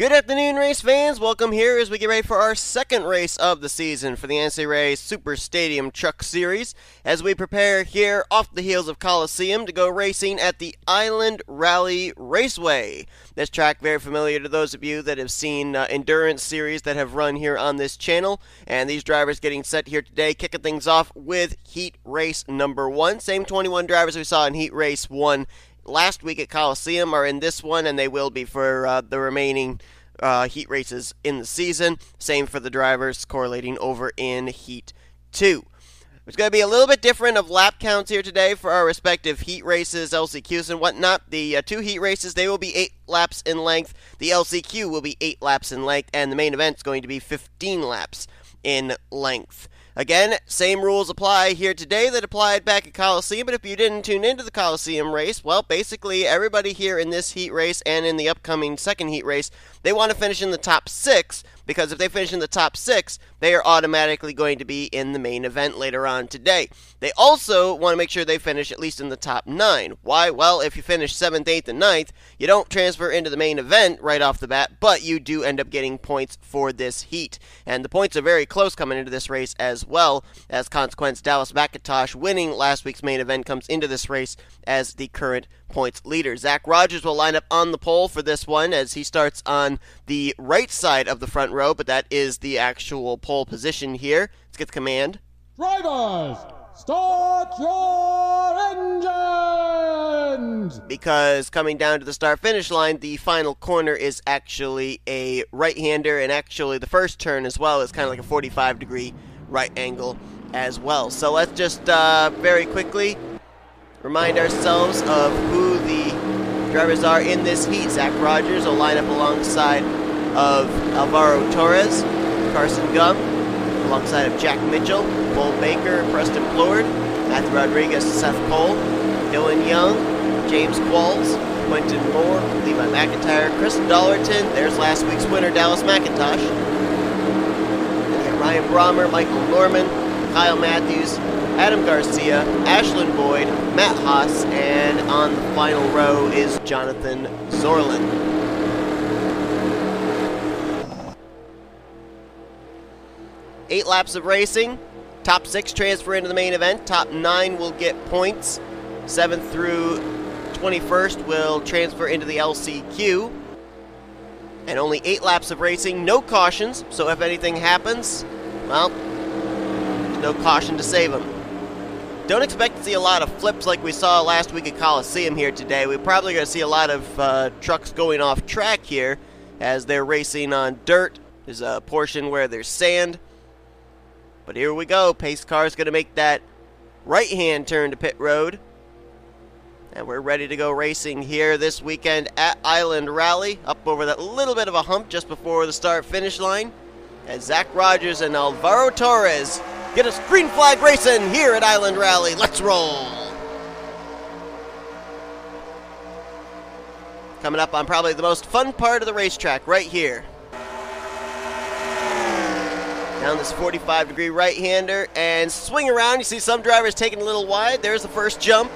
Good afternoon, race fans. Welcome here as we get ready for our second race of the season for the NNSCRA Super Stadium Truck Series as we prepare here off the heels of Coliseum to go racing at the Island Rally Raceway. This track very familiar to those of you that have seen endurance series that have run here on this channel, and these drivers getting set here today, kicking things off with heat race number 1. Same 21 drivers we saw in heat race 1 last week at Coliseum are in this one, and they will be for the remaining heat races in the season. Same for the drivers correlating over in heat 2. It's going to be a little bit different of lap counts here today for our respective heat races, LCQs and whatnot. The two heat races, they will be 8 laps in length. The LCQ will be 8 laps in length, and the main event is going to be 15 laps in length. Again, same rules apply here today that applied back at Coliseum, but if you didn't tune into the Coliseum race, well, basically everybody here in this heat race and in the upcoming second heat race, they want to finish in the top 6, because if they finish in the top 6, they are automatically going to be in the main event later on today. They also want to make sure they finish at least in the top 9. Why? Well, if you finish 7th, 8th, and 9th, you don't transfer into the main event right off the bat, but you do end up getting points for this heat. And the points are very close coming into this race as well. As consequence, Dallas McIntosh winning last week's main event comes into this race as the current points leader. Zach Rogers will line up on the pole for this one as he starts on the right side of the front row, but that is the actual pole position here. Let's get the command. Drivers, start your engines! Because coming down to the start-finish line, the final corner is actually a right-hander, and actually the first turn as well is kind of like a 45-degree right angle as well. So let's just very quickly remind ourselves of who the drivers are in this heat. Zach Rogers will line up alongside of Alvaro Torres, Karson Gum, alongside of Jack Mitchell, Cole Baker, Preston Plourd, Matthew Rodriguez, Seth Cole, Dillon Young, James Qualls, Quentin Moore, Levi McIntyre, Chris Dollerton, there's last week's winner, Dallas McIntosh. Then you got Ryan Brommer, Michael Norman, Kyle Matthews, Adam Garcia, Ashlin Boyd, Matt Haas, and on the final row is Jonathan Zorlin. Eight laps of racing. Top 6 transfer into the main event. Top 9 will get points. 7th through 21st will transfer into the LCQ. And only 8 laps of racing. No cautions. So if anything happens, well, there's no caution to save them. Don't expect to see a lot of flips like we saw last week at Coliseum here today. We're probably going to see a lot of trucks going off track here as they're racing on dirt. There's a portion where there's sand. But here we go. Pace car is going to make that right-hand turn to pit road. And we're ready to go racing here this weekend at Island Rally. Up over that little bit of a hump just before the start-finish line. As Zach Rogers and Alvaro Torres get us green flag racing here at Island Rally. Let's roll. Coming up on probably the most fun part of the racetrack right here. Down this 45-degree right-hander and swing around. You see some drivers taking a little wide. There's the first jump.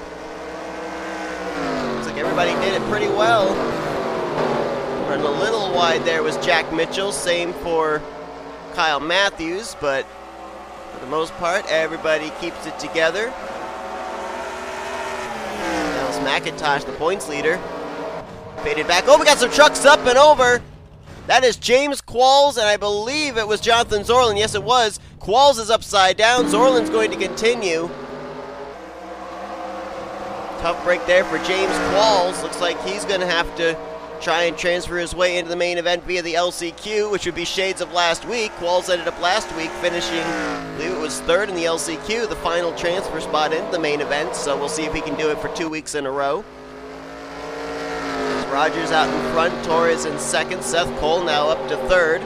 Looks like everybody did it pretty well. Running a little wide there was Jack Mitchell. Same for Kyle Matthews, but for the most part, everybody keeps it together. Dallas McIntosh, the points leader. Faded back. Oh, we got some trucks up and over. That is James Qualls, and I believe it was Jonathan Zorlin. Yes, it was. Qualls is upside down. Zorlin's going to continue. Tough break there for James Qualls. Looks like he's going to have to try and transfer his way into the main event via the LCQ, which would be shades of last week. Qualls ended up last week finishing, I believe it was 3rd in the LCQ, the final transfer spot into the main event, so we'll see if he can do it for 2 weeks in a row. Rogers out in front, Torres in 2nd, Seth Cole now up to 3rd,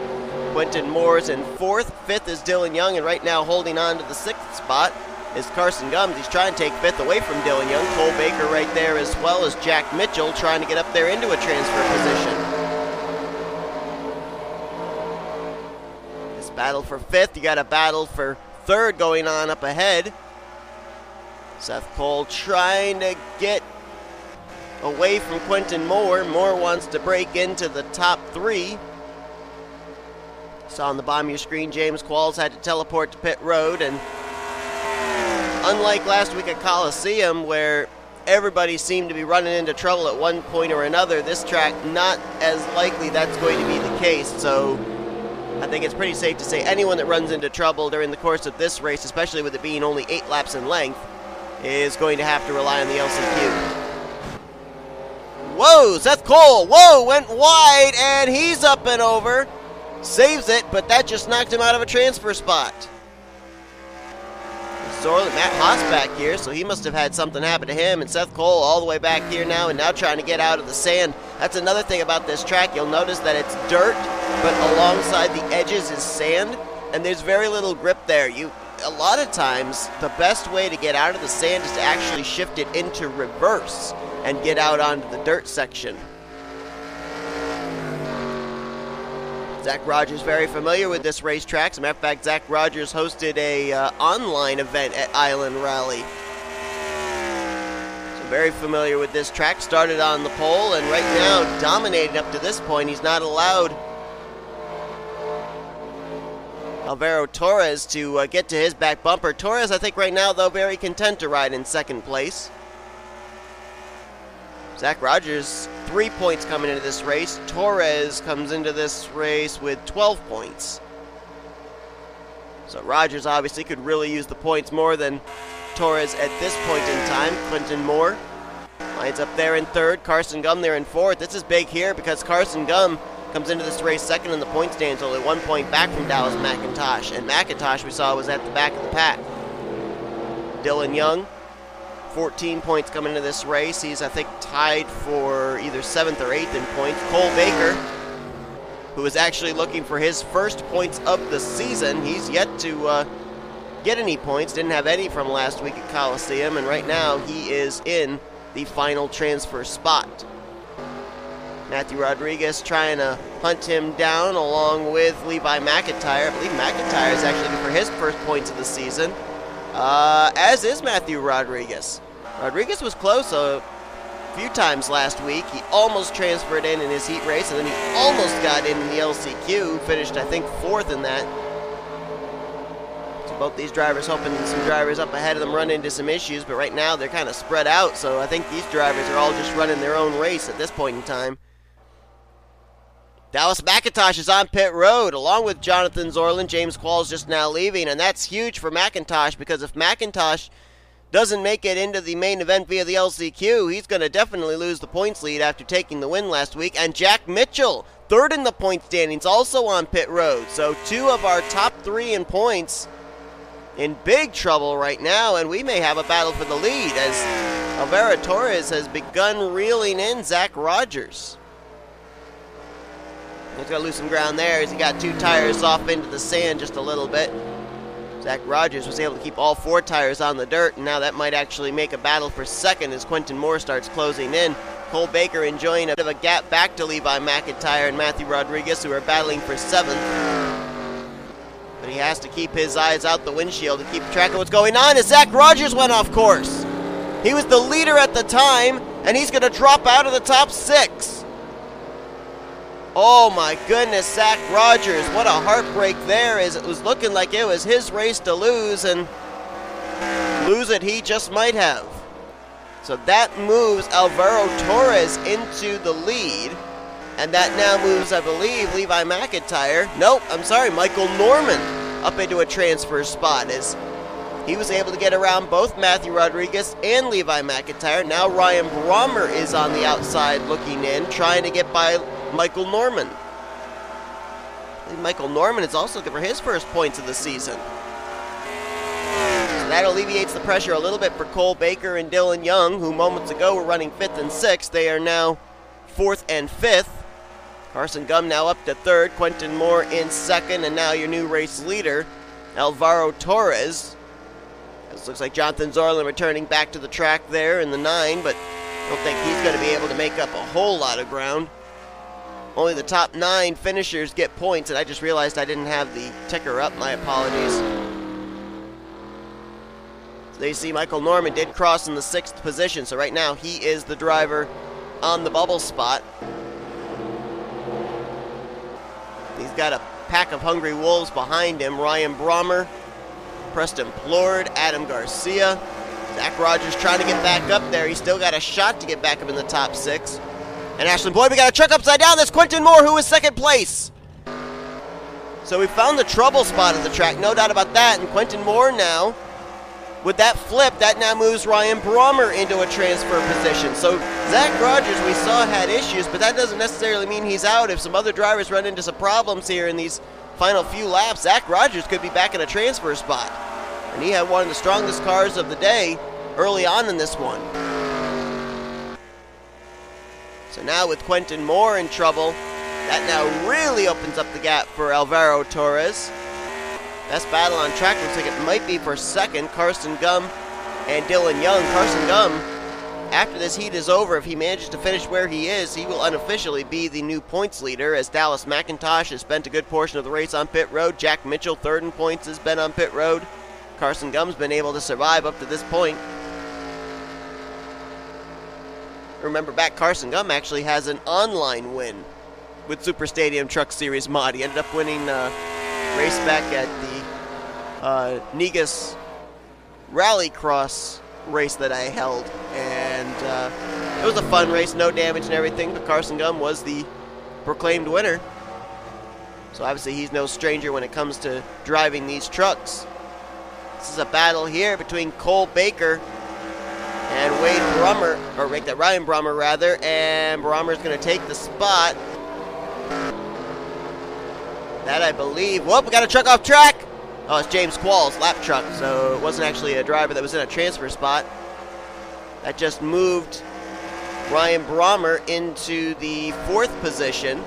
Quentin Moore's in 4th, 5th is Dillon Young, and right now holding on to the 6th spot is Karson Gum. He's trying to take 5th away from Dillon Young. Cole Baker right there as well as Jack Mitchell trying to get up there into a transfer position. This battle for 5th, you got a battle for 3rd going on up ahead. Seth Cole trying to get away from Quentin Moore. Moore wants to break into the top 3. Saw on the bottom of your screen, James Qualls had to teleport to pit road, and unlike last week at Coliseum, where everybody seemed to be running into trouble at one point or another, this track, not as likely that's going to be the case. So I think it's pretty safe to say anyone that runs into trouble during the course of this race, especially with it being only 8 laps in length, is going to have to rely on the LCQ. Whoa, Seth Cole, whoa, went wide, and he's up and over. Saves it, but that just knocked him out of a transfer spot. Matt Haas back here, so he must have had something happen to him, and Seth Cole all the way back here now, and now trying to get out of the sand. That's another thing about this track. You'll notice that it's dirt, but alongside the edges is sand, and there's very little grip there. A lot of times, the best way to get out of the sand is to actually shift it into reverse and get out onto the dirt section. Zach Rogers very familiar with this racetrack. As a matter of fact, Zach Rogers hosted a online event at Island Rally. So very familiar with this track. Started on the pole and right now dominated up to this point. He's not allowed Alvaro Torres to get to his back bumper. Torres, I think right now, though, very content to ride in second place. Zach Rogers, 3 points coming into this race. Torres comes into this race with 12 points. So Rogers obviously could really use the points more than Torres at this point in time. Quentin Moore lines up there in third. Karson Gum there in fourth. This is big here because Karson Gum comes into this race second in the point stands, only 1 point back from Dallas McIntosh. And McIntosh, we saw, was at the back of the pack. Dillon Young, 14 points coming into this race. He's, I think, tied for either 7th or 8th in points. Cole Baker, who is actually looking for his first points of the season. He's yet to get any points. Didn't have any from last week at Coliseum, and right now he is in the final transfer spot. Matthew Rodriguez trying to hunt him down along with Levi McIntyre. I believe McIntyre is actually looking for his first points of the season, as is Matthew Rodriguez. Rodriguez was close a few times last week. He almost transferred in his heat race, and then he almost got in the LCQ. Finished, I think, 4th in that. So both these drivers hoping some drivers up ahead of them run into some issues, but right now they're kind of spread out, so I think these drivers are all just running their own race at this point in time. Dallas McIntosh is on pit road, along with Jonathan Zorlin. James Qualls just now leaving, and that's huge for McIntosh, because if McIntosh doesn't make it into the main event via the LCQ, he's going to definitely lose the points lead after taking the win last week. And Jack Mitchell, 3rd in the point standings, also on pit road. So 2 of our top 3 in points in big trouble right now, and we may have a battle for the lead as Alvaro Torres has begun reeling in Zach Rogers. He's going to lose some ground there as he got 2 tires off into the sand just a little bit. Zach Rogers was able to keep all 4 tires on the dirt, and now that might actually make a battle for second as Quentin Moore starts closing in. Cole Baker enjoying a bit of a gap back to Levi McIntyre and Matthew Rodriguez, who are battling for 7th. But he has to keep his eyes out the windshield to keep track of what's going on as Zach Rogers went off course. He was the leader at the time, and he's going to drop out of the top 6. Oh my goodness, Zach Rogers, what a heartbreak there, as it was looking like it was his race to lose, and lose it he just might have. So that moves Alvaro Torres into the lead, and that now moves, I believe, Levi McIntyre. Nope, I'm sorry, Michael Norman up into a transfer spot as he was able to get around both Matthew Rodriguez and Levi McIntyre. Now Ryan Brommer is on the outside looking in, trying to get by Michael Norman. I think Michael Norman is also looking for his first points of the season. So that alleviates the pressure a little bit for Cole Baker and Dillon Young, who moments ago were running 5th and 6th. They are now 4th and 5th. Karson Gum now up to 3rd. Quentin Moore in 2nd. And now your new race leader, Alvaro Torres. This looks like Jonathan Zorlin returning back to the track there in the 9, but I don't think he's going to be able to make up a whole lot of ground. Only the top 9 finishers get points, and I just realized I didn't have the ticker up. My apologies. So there you see Michael Norman did cross in the 6th position, so right now he is the driver on the bubble spot. He's got a pack of hungry wolves behind him. Ryan Brommer, Preston Plourd, Adam Garcia. Zach Rogers trying to get back up there. He's still got a shot to get back up in the top 6. And Ashlin Boyd, we got a truck upside down. That's Quentin Moore, who is second place. So we found the trouble spot of the track, no doubt about that. And Quentin Moore now, with that flip, that now moves Ryan Brommer into a transfer position. So Zach Rogers, we saw, had issues, but that doesn't necessarily mean he's out. If some other drivers run into some problems here in these final few laps, Zach Rogers could be back in a transfer spot. And he had one of the strongest cars of the day early on in this one. So now with Quentin Moore in trouble, that now really opens up the gap for Alvaro Torres. Best battle on track looks like it might be for second, Karson Gum and Dillon Young. Karson Gum, after this heat is over, if he manages to finish where he is, he will unofficially be the new points leader, as Dallas McIntosh has spent a good portion of the race on pit road. Jack Mitchell, third in points, has been on pit road. Karson Gum's been able to survive up to this point. Remember back, Karson Gum actually has an online win with Super Stadium Truck Series mod. He ended up winning race back at the Negus Rallycross race that I held, and it was a fun race, no damage and everything, but Karson Gum was the proclaimed winner. So obviously he's no stranger when it comes to driving these trucks. This is a battle here between Cole Baker and Ryan Brommer rather, and Brommer's going to take the spot. That I believe. Whoop, we got a truck off track. Oh, it's James Qualls, lap truck, so it wasn't actually a driver that was in a transfer spot. That just moved Ryan Brommer into the 4th position.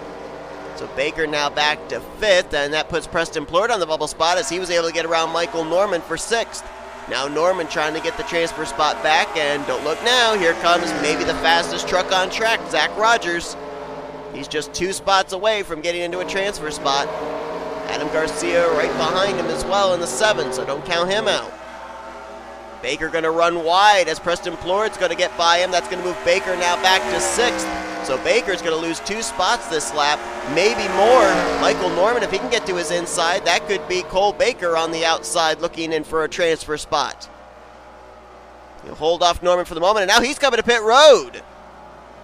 So Baker now back to 5th, and that puts Preston Plourd on the bubble spot as he was able to get around Michael Norman for 6th. Now Norman trying to get the transfer spot back, and don't look now, here comes maybe the fastest truck on track, Zach Rogers. He's just 2 spots away from getting into a transfer spot. Adam Garcia right behind him as well in the 7th, so don't count him out. Baker going to run wide as Preston Plourd's going to get by him. That's going to move Baker now back to 6th. So Baker's going to lose 2 spots this lap, maybe more. Michael Norman, if he can get to his inside, that could be Cole Baker on the outside looking in for a transfer spot. He'll hold off Norman for the moment, and now he's coming to pit road.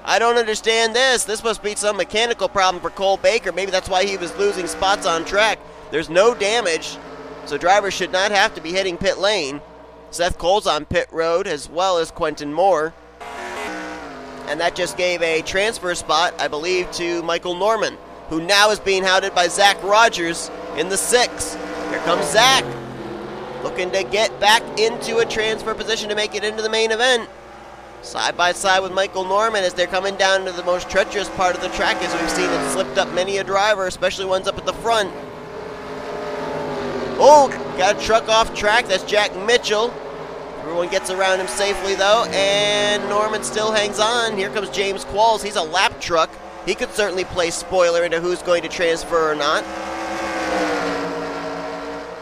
I don't understand this. This must be some mechanical problem for Cole Baker. Maybe that's why he was losing spots on track. There's no damage, so drivers should not have to be hitting pit lane. Seth Cole's on pit road as well as Quentin Moore. And that just gave a transfer spot, I believe, to Michael Norman, who now is being hounded by Zach Rogers in the 6th. Here comes Zach, looking to get back into a transfer position to make it into the main event. Side by side with Michael Norman as they're coming down to the most treacherous part of the track, as we've seen it slipped up many a driver, especially ones up at the front. Oh, got a truck off track. That's Jack Mitchell. Everyone gets around him safely, though, and Norman still hangs on. Here comes James Qualls. He's a lap truck. He could certainly play spoiler into who's going to transfer or not.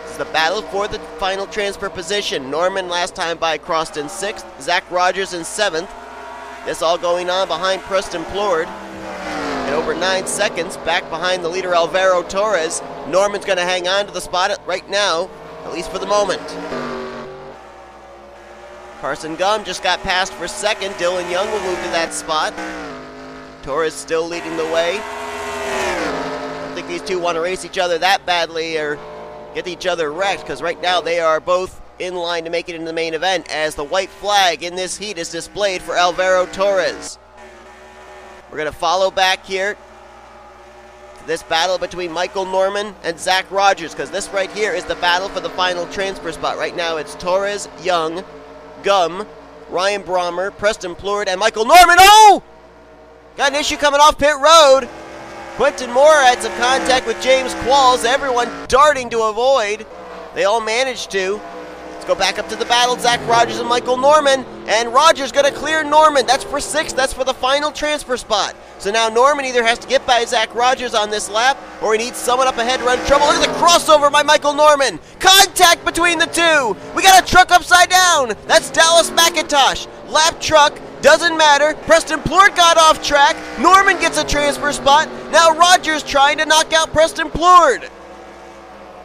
This is the battle for the final transfer position. Norman last time by crossed in 6th. Zach Rogers in 7th. This all going on behind Preston Plourd. And over 9 seconds, back behind the leader Alvaro Torres. Norman's going to hang on to the spot right now, at least for the moment. Karson Gum just got passed for 2nd. Dillon Young will move to that spot. Torres still leading the way. I don't think these two want to race each other that badly or get each other wrecked, because right now they are both in line to make it into the main event as the white flag in this heat is displayed for Alvaro Torres. We're going to follow back here to this battle between Michael Norman and Zach Rogers, because this right here is the battle for the final transfer spot. Right now it's Torres, Young, Gum, Ryan Brommer, Preston Plourd, and Michael Norman. Oh! Got an issue coming off pit road. Quentin Moore had some contact with James Qualls. Everyone darting to avoid. They all managed to. Let's go back up to the battle. Zach Rogers and Michael Norman. And Rogers going to clear Norman. That's for 6th. That's for the final transfer spot. So now Norman either has to get by Zach Rogers on this lap, or he needs someone up ahead to run trouble. Look at the crossover by Michael Norman. Contact between the two. We got a truck upside down. That's Dallas McIntosh. Lap truck. Doesn't matter. Preston Plourd got off track. Norman gets a transfer spot. Now Rogers trying to knock out Preston Plourd.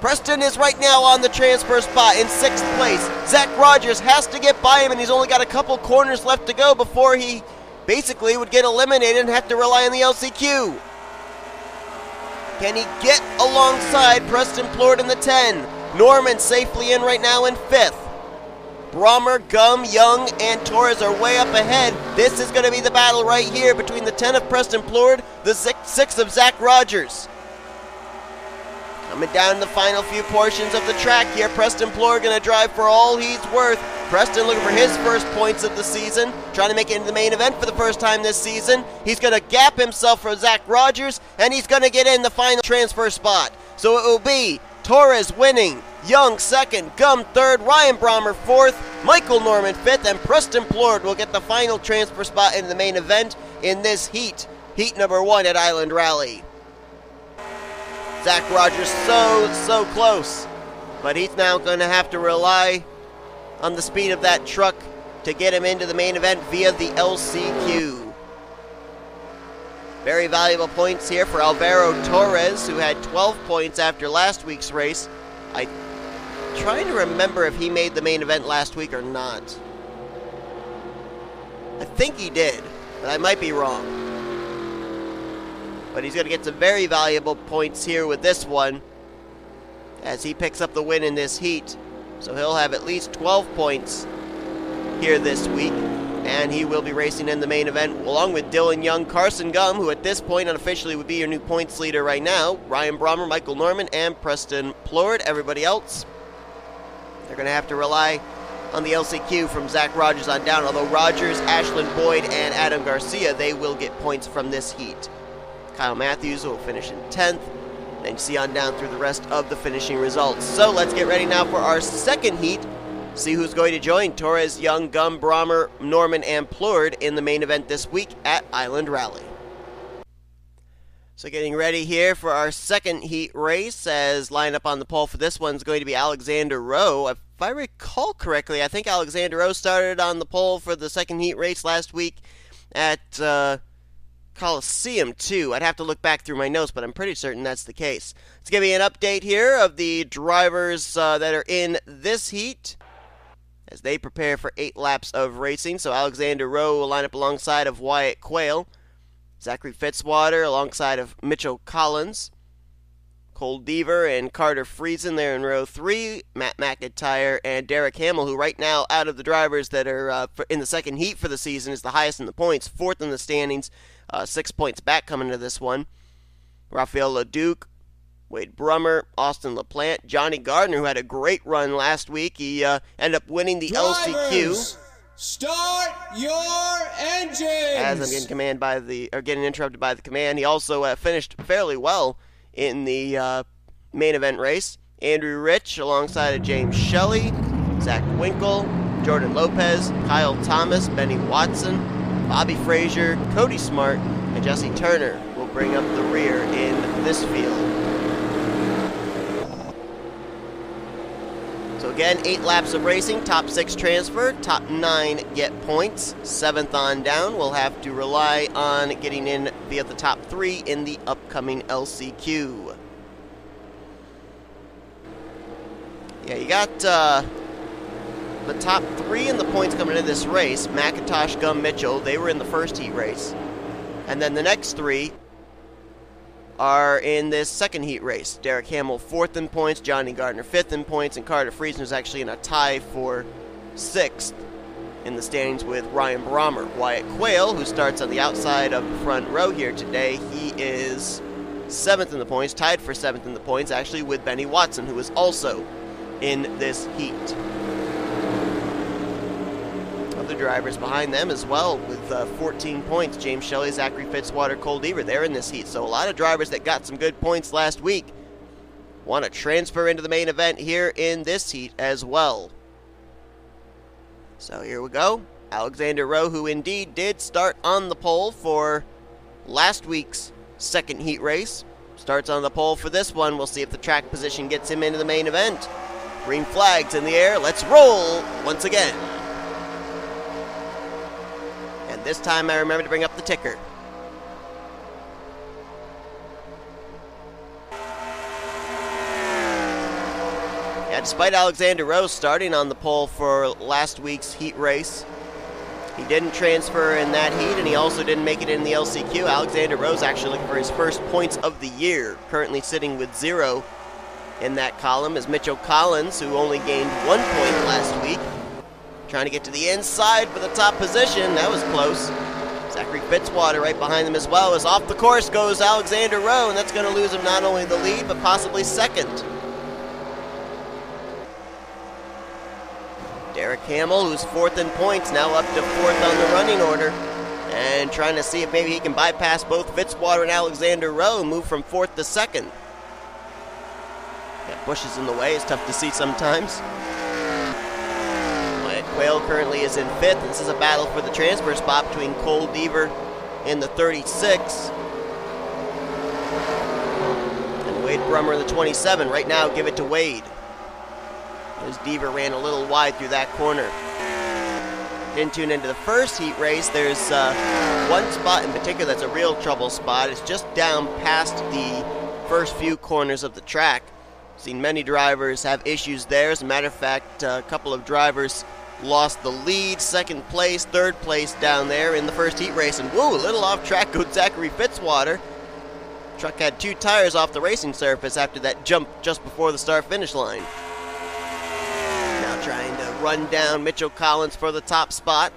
Preston is right now on the transfer spot in 6th place. Zach Rogers has to get by him, and he's only got a couple corners left to go before he basically would get eliminated and have to rely on the LCQ. Can he get alongside Preston Plourd in the 10? Norman safely in right now in 5th. Brommer, Gum, Young, and Torres are way up ahead. This is going to be the battle right here between the 10 of Preston Plourd, the 6 of Zach Rogers. Coming down the final few portions of the track here, Preston Plourd going to drive for all he's worth. Preston looking for his first points of the season, trying to make it into the main event for the first time this season. He's going to gap himself for Zach Rogers, and he's going to get in the final transfer spot. So it will be Torres winning, Young 2nd, Gum 3rd, Ryan Brommer 4th, Michael Norman 5th, and Preston Plourd will get the final transfer spot into the main event in this heat number 1 at Island Rally. Zach Rogers so close, but he's now going to have to rely on the speed of that truck to get him into the main event via the LCQ. Very valuable points here for Alvaro Torres, who had 12 points after last week's race. I'm trying to remember if he made the main event last week or not. I think he did, but I might be wrong. But he's going to get some very valuable points here with this one as he picks up the win in this heat. So he'll have at least 12 points here this week, and he will be racing in the main event along with Dillon Young, Karson Gum, who at this point unofficially would be your new points leader right now, Ryan Brommer, Michael Norman, and Preston Plourd. Everybody else, they're going to have to rely on the LCQ from Zach Rogers on down, although Rogers, Ashlin Boyd, and Adam Garcia, they will get points from this heat. Kyle Matthews will finish in 10th, and see on down through the rest of the finishing results. So let's get ready now for our second heat. See who's going to join Torres, Young, Gum, Brommer, Norman, and Plourd in the main event this week at Island Rally. So getting ready here for our second heat race, as lined up on the pole for this one is going to be Alexander Rowe. If I recall correctly, I think Alexander Rowe started on the pole for the second heat race last week at Coliseum too. I'd have to look back through my notes, but I'm pretty certain that's the case. Let's give you an update here of the drivers that are in this heat as they prepare for 8 laps of racing. So Alexander Rowe will line up alongside of Wyatt Quail, Zachary Fitwater alongside of Mitchell Collins, Cole Deaver and Carter Friesen there in row 3, Matt McIntyre and Derek Hamill, who right now out of the drivers that are in the second heat for the season is the highest in the points, 4th in the standings. 6 points back coming to this one. Raphael Leduc, Wade Brommer, Austin LaPlante, Jonny Gardner, who had a great run last week. He ended up winning the LCQ. Start your engines! As I'm getting interrupted by the command. He also finished fairly well in the main event race. Andrew Rich alongside of James Shelly, Zack Winkle, Jordan Lopes, Kyle Thomas, Benny Watson, Bobby Fraser, Cody Smart, and Jesse Turner will bring up the rear in this field. So again, 8 laps of racing, top 6 transfer, top 9 get points. 7th on down will have to rely on getting in via the top 3 in the upcoming LCQ. Yeah, you got the top 3 in the points coming into this race. McIntosh, Gum, Mitchell, they were in the first heat race. And then the next 3 are in this second heat race. Derek Hamill 4th in points, Jonny Gardner 5th in points, and Carter Friesen is actually in a tie for 6th in the standings with Ryan Brommer. Wyatt Quail, who starts on the outside of the front row here today, he is 7th in the points, tied for 7th in the points, actually with Benny Watson, who is also in this heat. Other drivers behind them as well with 14 points. James Shelly, Zachary Fitwater, Cole Deaver, they're in this heat. So a lot of drivers that got some good points last week want to transfer into the main event here in this heat as well. So here we go. Alexander Rowe, who indeed did start on the pole for last week's second heat race, starts on the pole for this one. We'll see if the track position gets him into the main event. Green flags in the air. Let's roll once again. And And this time I remember to bring up the ticker. Yeah, despite Alexander Rowe starting on the pole for last week's heat race, he didn't transfer in that heat, and he also didn't make it in the LCQ. Alexander Rowe's actually looking for his first points of the year, currently sitting with 0 in that column, is Mitchell Collins, who only gained 1 point last week. Trying to get to the inside for the top position. That was close. Zachary Fitwater right behind them as well. As off the course goes Alexander Rowe, and that's going to lose him not only the lead, but possibly second. Derek Hamill, who's 4th in points, now up to 4th on the running order. And trying to see if maybe he can bypass both Fitzwater and Alexander Rowe and move from 4th to 2nd. Got bushes in the way, it's tough to see sometimes. Wyatt Quail currently is in 5th. This is a battle for the transfer spot between Cole Deaver in the 36 and Wade Brommer in the 27. Right now, give it to Wade, as Deaver ran a little wide through that corner. Didn't tune into the first heat race. There's one spot in particular that's a real trouble spot. It's just down past the first few corners of the track. Seen many drivers have issues there. As a matter of fact, a couple of drivers lost the lead, 2nd place, 3rd place down there in the first heat race. And whoa, a little off track goes Zachary Fitwater. Truck had 2 tires off the racing surface after that jump just before the start-finish line. Now trying to run down Mitchell Collins for the top spot.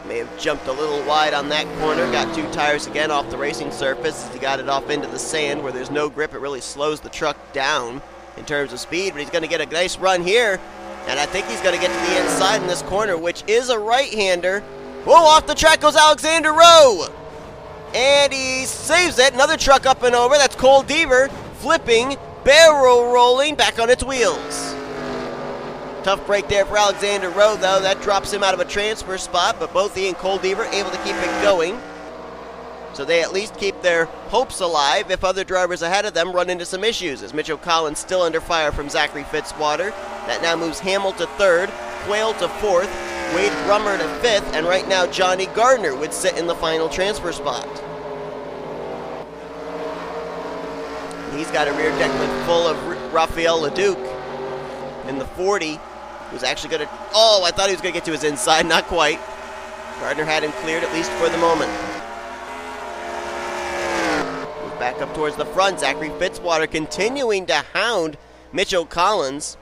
May have jumped a little wide on that corner. Got 2 tires again off the racing surface as he got it off into the sand where there's no grip. It really slows the truck down in terms of speed, but he's going to get a nice run here. And I think he's going to get to the inside in this corner, which is a right-hander. Whoa, off the track goes Alexander Rowe. And he saves it. Another truck up and over. That's Cole Deaver flipping, barrel rolling back on its wheels. Tough break there for Alexander Rowe, though. That drops him out of a transfer spot, but both he and Cole Deaver able to keep it going. So they at least keep their hopes alive if other drivers ahead of them run into some issues, as Mitchell Collins still under fire from Zachary Fitwater. That now moves Hamill to 3rd, Quail to 4th, Wade Brommer to 5th, and right now Jonny Gardner would sit in the final transfer spot. He's got a rear deck lid full of Raphael Leduc in the 40. Who's actually going to... Oh, I thought he was going to get to his inside. Not quite. Gardner had him cleared, at least for the moment. Move back up towards the front. Zachary Fitwater continuing to hound Mitchell Collins.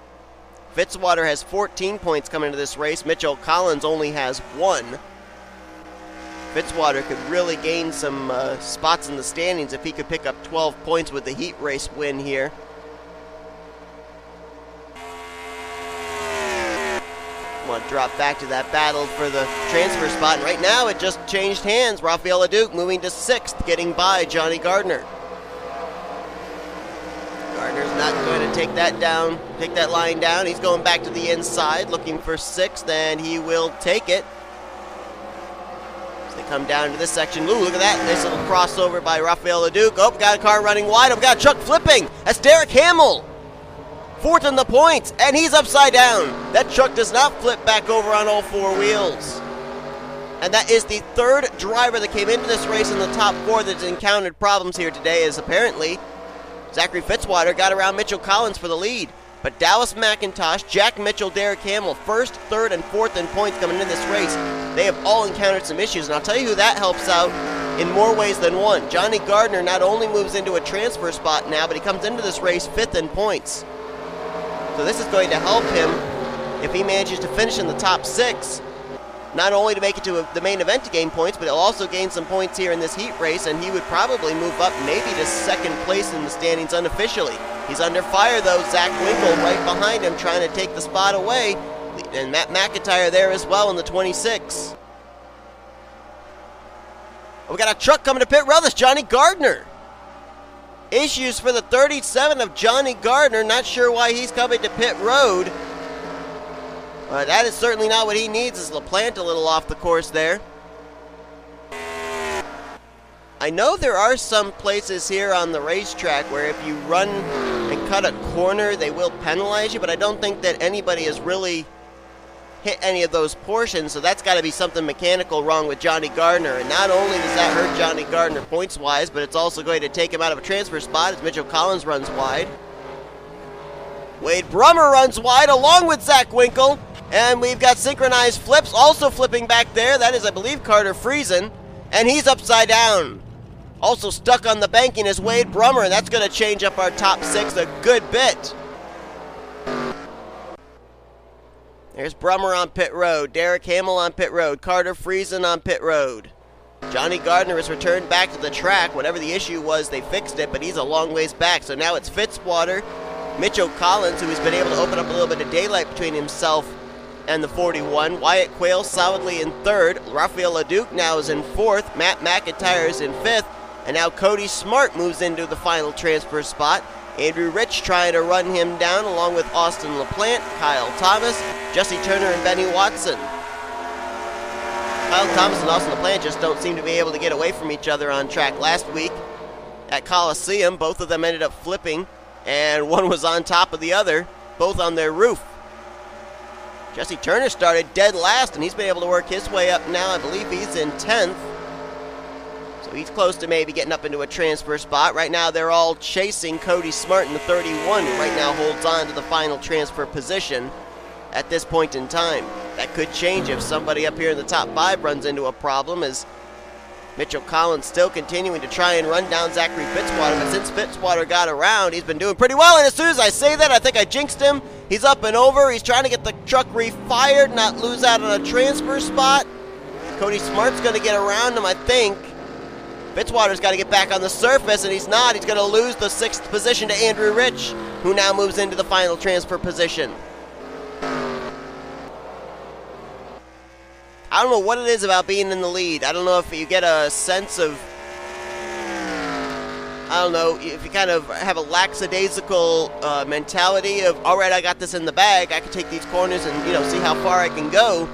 Fitwater has 14 points coming into this race. Mitchell Collins only has 1. Fitwater could really gain some spots in the standings if he could pick up 12 points with the heat race win here. Want to drop back to that battle for the transfer spot, and right now it just changed hands. Raphael Leduc moving to 6th, getting by Jonny Gardner. Gardner's not going to take that line down. He's going back to the inside, looking for 6th, and he will take it. As they come down to this section, ooh, look at that nice little crossover by Raphael Leduc. Oh, we got a car running wide. Oh, we got a truck flipping. That's Derek Hamill. 4th in the points, and he's upside down. That truck does not flip back over on all 4 wheels. And that is the 3rd driver that came into this race in the top 4 that's encountered problems here today, as apparently Zachary Fitwater got around Mitchell Collins for the lead. But Dallas McIntosh, Jack Mitchell, Derek Hamill, 1st, 3rd, and 4th in points coming into this race. They have all encountered some issues, and I'll tell you who that helps out in more ways than one. Jonny Gardner not only moves into a transfer spot now, but he comes into this race 5th in points. So this is going to help him if he manages to finish in the top 6, not only to make it to the main event to gain points, but he'll also gain some points here in this heat race, and he would probably move up maybe to 2nd place in the standings unofficially. He's under fire, though. Zack Winkle right behind him trying to take the spot away, and Matt McIntyre there as well in the 26. Oh, we got a truck coming to pit road. That's Jonny Gardner. Issues for the 37 of Jonny Gardner. Not sure why he's coming to pit road. That is certainly not what he needs, is LaPlante a little off the course there. I know there are some places here on the racetrack where if you run and cut a corner, they will penalize you, but I don't think that anybody has really hit any of those portions, so that's got to be something mechanical wrong with Jonny Gardner. And not only does that hurt Jonny Gardner points-wise, but it's also going to take him out of a transfer spot as Mitchell Collins runs wide. Wade Brommer runs wide along with Zack Winkle. And we've got synchronized flips also flipping back there. That is, I believe, Carter Friesen. And he's upside down. Also stuck on the banking is Wade Brommer, and that's going to change up our top 6 a good bit. There's Brommer on pit road, Derek Hamill on pit road, Carter Friesen on pit road. Jonny Gardner has returned back to the track. Whatever the issue was, they fixed it, but he's a long ways back. So now it's Fitwater, Mitchell Collins, who has been able to open up a little bit of daylight between himself and the 41. Wyatt Quail solidly in 3rd. Raphael Leduc now is in 4th. Matt McIntyre is in 5th. And now Cody Smart moves into the final transfer spot. Andrew Rich trying to run him down along with Austin LaPlante, Kyle Thomas, Jesse Turner, and Benny Watson. Kyle Thomas and Austin LaPlante just don't seem to be able to get away from each other on track. Last week at Coliseum, both of them ended up flipping, and one was on top of the other, both on their roof. Jesse Turner started dead last, and he's been able to work his way up now. I believe he's in 10th. So he's close to maybe getting up into a transfer spot. Right now they're all chasing Cody Smart in the 31, who right now holds on to the final transfer position at this point in time. That could change if somebody up here in the top 5 runs into a problem, as Mitchell Collins still continuing to try and run down Zachary Fitwater. But since Fitwater got around, he's been doing pretty well. And as soon as I say that, I think I jinxed him. He's up and over. He's trying to get the truck refired, not lose out on a transfer spot. Cody Smart's going to get around him, I think. Fitwater's got to get back on the surface, and he's not. He's going to lose the 6th position to Andrew Rich, who now moves into the final transfer position. I don't know what it is about being in the lead. I don't know if you get a sense of, I don't know, if you kind of have a lackadaisical mentality of, all right, I got this in the bag. I can take these corners and, see how far I can go.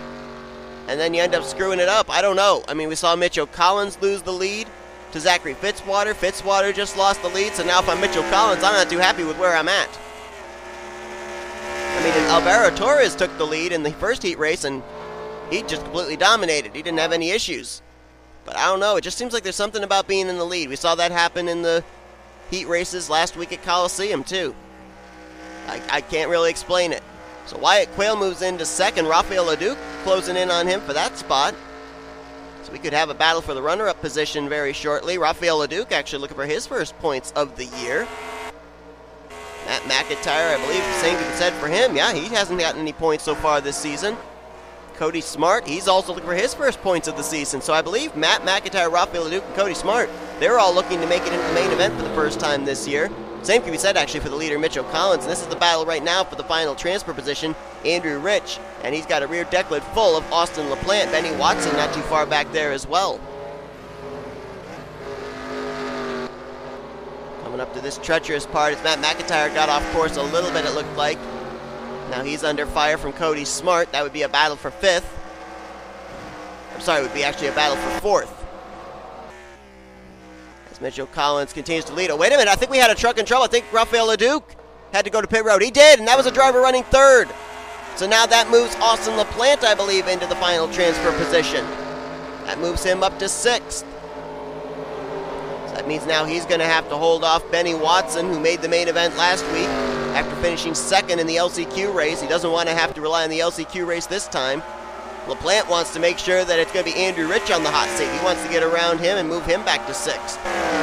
And then you end up screwing it up. I don't know. I mean, we saw Mitchell Collins lose the lead to Zachary Fitwater. Fitwater just lost the lead, so now if I'm Mitchell Collins, I'm not too happy with where I'm at. I mean, Alvaro Torres took the lead in the first heat race, and he just completely dominated. He didn't have any issues. But I don't know. It just seems like there's something about being in the lead. We saw that happen in the heat races last week at Coliseum, too. I can't really explain it. So Wyatt Quail moves into 2nd. Raphael Leduc closing in on him for that spot. So we could have a battle for the runner-up position very shortly. Raphael Leduc actually looking for his first points of the year. Matt McIntyre, I believe the same can be said for him. Yeah, he hasn't gotten any points so far this season. Cody Smart, he's also looking for his first points of the season. So I believe Matt McIntyre, Raphael Leduc, and Cody Smart, they're all looking to make it into the main event for the first time this year. Same can be said, actually, for the leader, Mitchell Collins. And this is the battle right now for the final transfer position, Andrew Rich. And he's got a rear deck lid full of Austin LaPlante. Benny Watson not too far back there as well. Coming up to this treacherous part as Matt McIntyre got off course a little bit, it looked like. Now he's under fire from Cody Smart. That would be a battle for 5th. I'm sorry, it would be actually a battle for 4th. As Mitchell Collins continues to lead. Oh, wait a minute. I think we had a truck in trouble. I think Raphael Leduc had to go to pit road. He did, and that was a driver running 3rd. So now that moves Austin LaPlante, I believe, into the final transfer position. That moves him up to 6th. So that means now he's going to have to hold off Benny Watson, who made the main event last week after finishing 2nd in the LCQ race. He doesn't want to have to rely on the LCQ race this time. LaPlante wants to make sure that it's going to be Andrew Rich on the hot seat. He wants to get around him and move him back to 6th.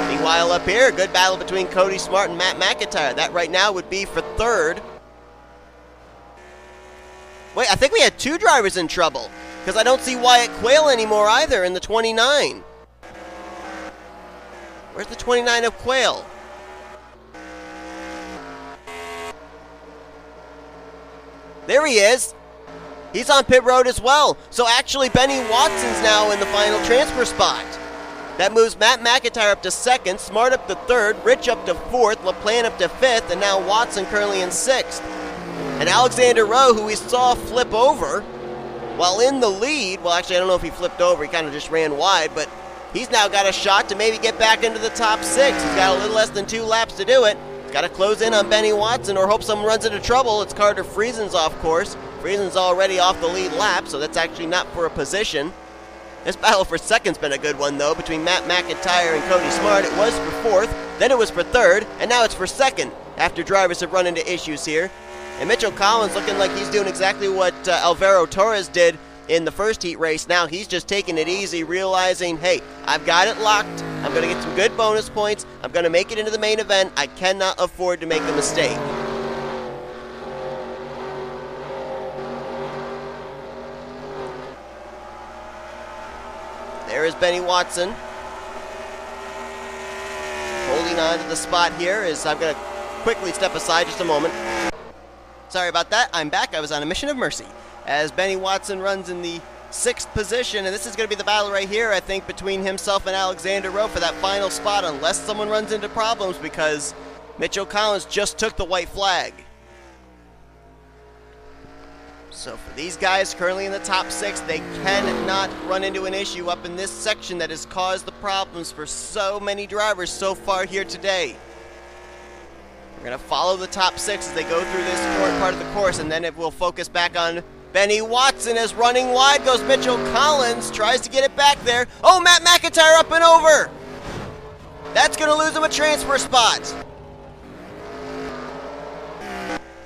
Meanwhile, up here, good battle between Cody Smart and Matt McIntyre. That right now would be for 3rd. Wait, I think we had 2 drivers in trouble, because I don't see Wyatt Quail anymore either in the 29. Where's the 29 of Quail? There he is. He's on pit road as well. So actually Benny Watson's now in the final transfer spot. That moves Matt McIntyre up to 2nd, Smart up to 3rd, Rich up to 4th, LaPlante up to 5th, and now Watson currently in 6th. And Alexander Rowe, who we saw flip over while in the lead, well actually I don't know if he flipped over, he kind of just ran wide, but he's now got a shot to maybe get back into the top 6. He's got a little less than 2 laps to do it. He's got to close in on Benny Watson or hope someone runs into trouble. It's Carter Friesen's off course. Friesen's already off the lead lap, so that's actually not for a position. This battle for second's been a good one, though, between Matt McIntyre and Cody Smart. It was for fourth, then it was for third, and now it's for second, after drivers have run into issues here. And Mitchell Collins looking like he's doing exactly what Alvaro Torres did in the first heat race. Now he's just taking it easy, realizing, hey, I've got it locked. I'm going to get some good bonus points. I'm going to make it into the main event. I cannot afford to make a mistake. There is Benny Watson. Holding on to the spot here as I'm going to quickly step aside just a moment. Sorry about that. I'm back. I was on a mission of mercy. As Benny Watson runs in the 6th position, and this is going to be the battle right here, I think, between himself and Alexander Rowe for that final spot, unless someone runs into problems, because Mitchell Collins just took the white flag. So for these guys currently in the top 6, they cannot run into an issue up in this section that has caused the problems for so many drivers so far here today. We're going to follow the top 6 as they go through this short part of the course, and then it will focus back on Benny Watson as running wide goes Mitchell Collins, tries to get it back there. Oh, Matt McIntyre up and over! That's going to lose him a transfer spot.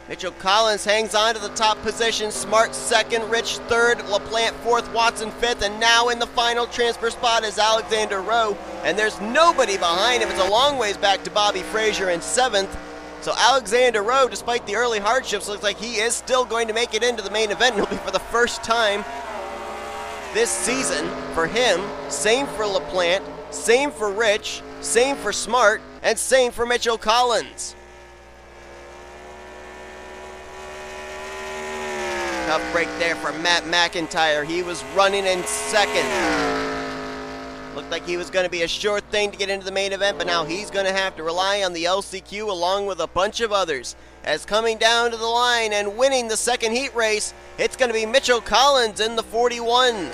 Mitchell Collins hangs on to the top position. Smart 2nd, Rich 3rd, LaPlante 4th, Watson 5th, and now in the final transfer spot is Alexander Rowe, and there's nobody behind him. It's a long ways back to Bobby Fraser in 7th. So Alexander Rowe, despite the early hardships, looks like he is still going to make it into the main event. It'll be for the first time this season for him. Same for LaPlante, same for Rich, same for Smart, and same for Mitchell Collins. Tough break there for Matt McIntyre. He was running in 2nd. Looked like he was going to be a sure thing to get into the main event, but now he's going to have to rely on the LCQ along with a bunch of others. As coming down to the line and winning the 2nd heat race, it's going to be Mitchell Collins in the 41.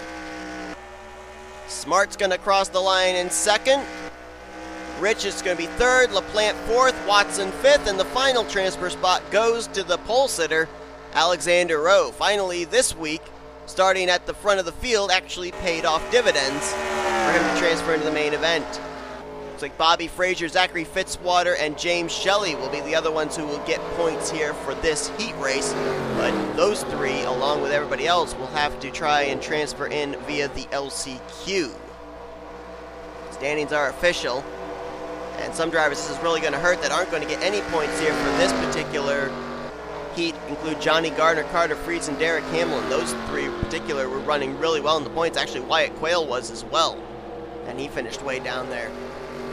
Smart's going to cross the line in 2nd. Rich is going to be 3rd, LaPlante 4th, Watson 5th, and the final transfer spot goes to the pole sitter, Alexander Rowe. Finally this week, starting at the front of the field, actually paid off dividends for him to transfer into the main event. Looks like Bobby Fraser, Zachary Fitwater, and James Shelly will be the other ones who will get points here for this heat race, but those 3, along with everybody else, will have to try and transfer in via the LCQ. Standings are official, and some drivers this is really going to hurt that aren't going to get any points here for this particular heat. Include Jonny Gardner, Carter Friesen, Derek Hamill, and those 3 in particular were running really well in the points. Actually, Wyatt Quail was as well, and he finished way down there.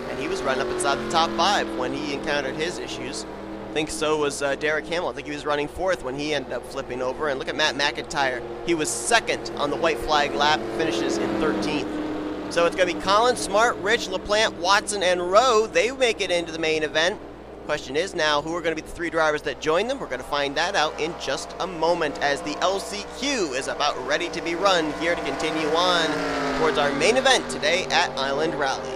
And he was running up inside the top 5 when he encountered his issues. I think so was Derek Hamill. I think he was running 4th when he ended up flipping over. And look at Matt McIntyre. He was 2nd on the white flag lap, finishes in 13th. So it's going to be Collins, Smart, Rich, LaPlante, Watson, and Rowe. They make it into the main event. Question is now, who are going to be the 3 drivers that join them? We're going to find that out in just a moment as the LCQ is about ready to be run here to continue on towards our main event today at Island Rally.